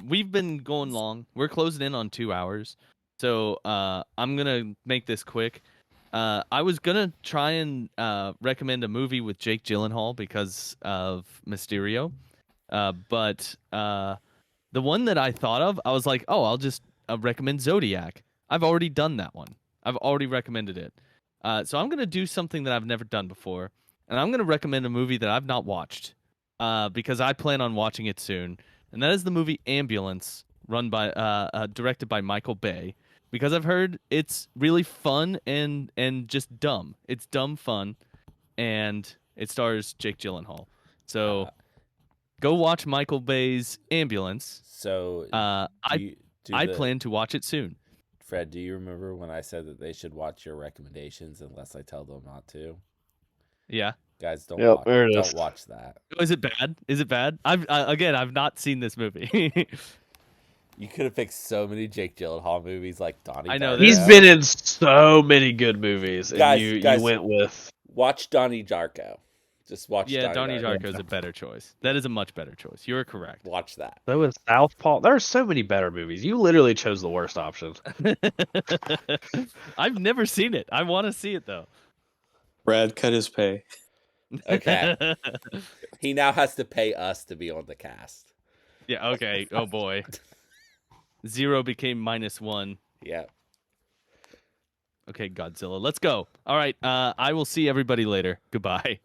we've been going long. We're closing in on 2 hours, so I'm gonna make this quick. I was gonna try and recommend a movie with Jake Gyllenhaal because of Mysterio, but the one that I thought of, I was like, oh, I'll just recommend Zodiac. I've already done that one. I've already recommended it. So I'm gonna do something that I've never done before, and I'm gonna recommend a movie that I've not watched, because I plan on watching it soon, and that is the movie Ambulance, directed by Michael Bay. Because I've heard it's really fun and just dumb. It's dumb fun, and it stars Jake Gyllenhaal. So Uh, go watch Michael Bay's Ambulance. so I you do I the plan to watch it soon. Fred? Do you remember when I said that they should watch your recommendations unless I tell them not to? Yeah. Guys, don't yep, watch. there it is. Don't watch that. Is it bad? Is it bad? I've not seen this movie. You could have picked so many Jake Gyllenhaal movies like Donnie. I know, Darko. there's He's been in so many good movies, and Guys, you went with Watch Donnie Darko. Just watch. Yeah, Donnie Darko. Darko is a better choice. That is a much better choice. You're correct. Watch that. so is Southpaw. There are so many better movies. You literally chose the worst option. I've never seen it. I want to see it though. Brad cut his pay. Okay. He now has to pay us to be on the cast. Yeah. Okay. Oh boy. 0 became -1. Yeah. Okay, Godzilla. Let's go. All right. I will see everybody later. Goodbye.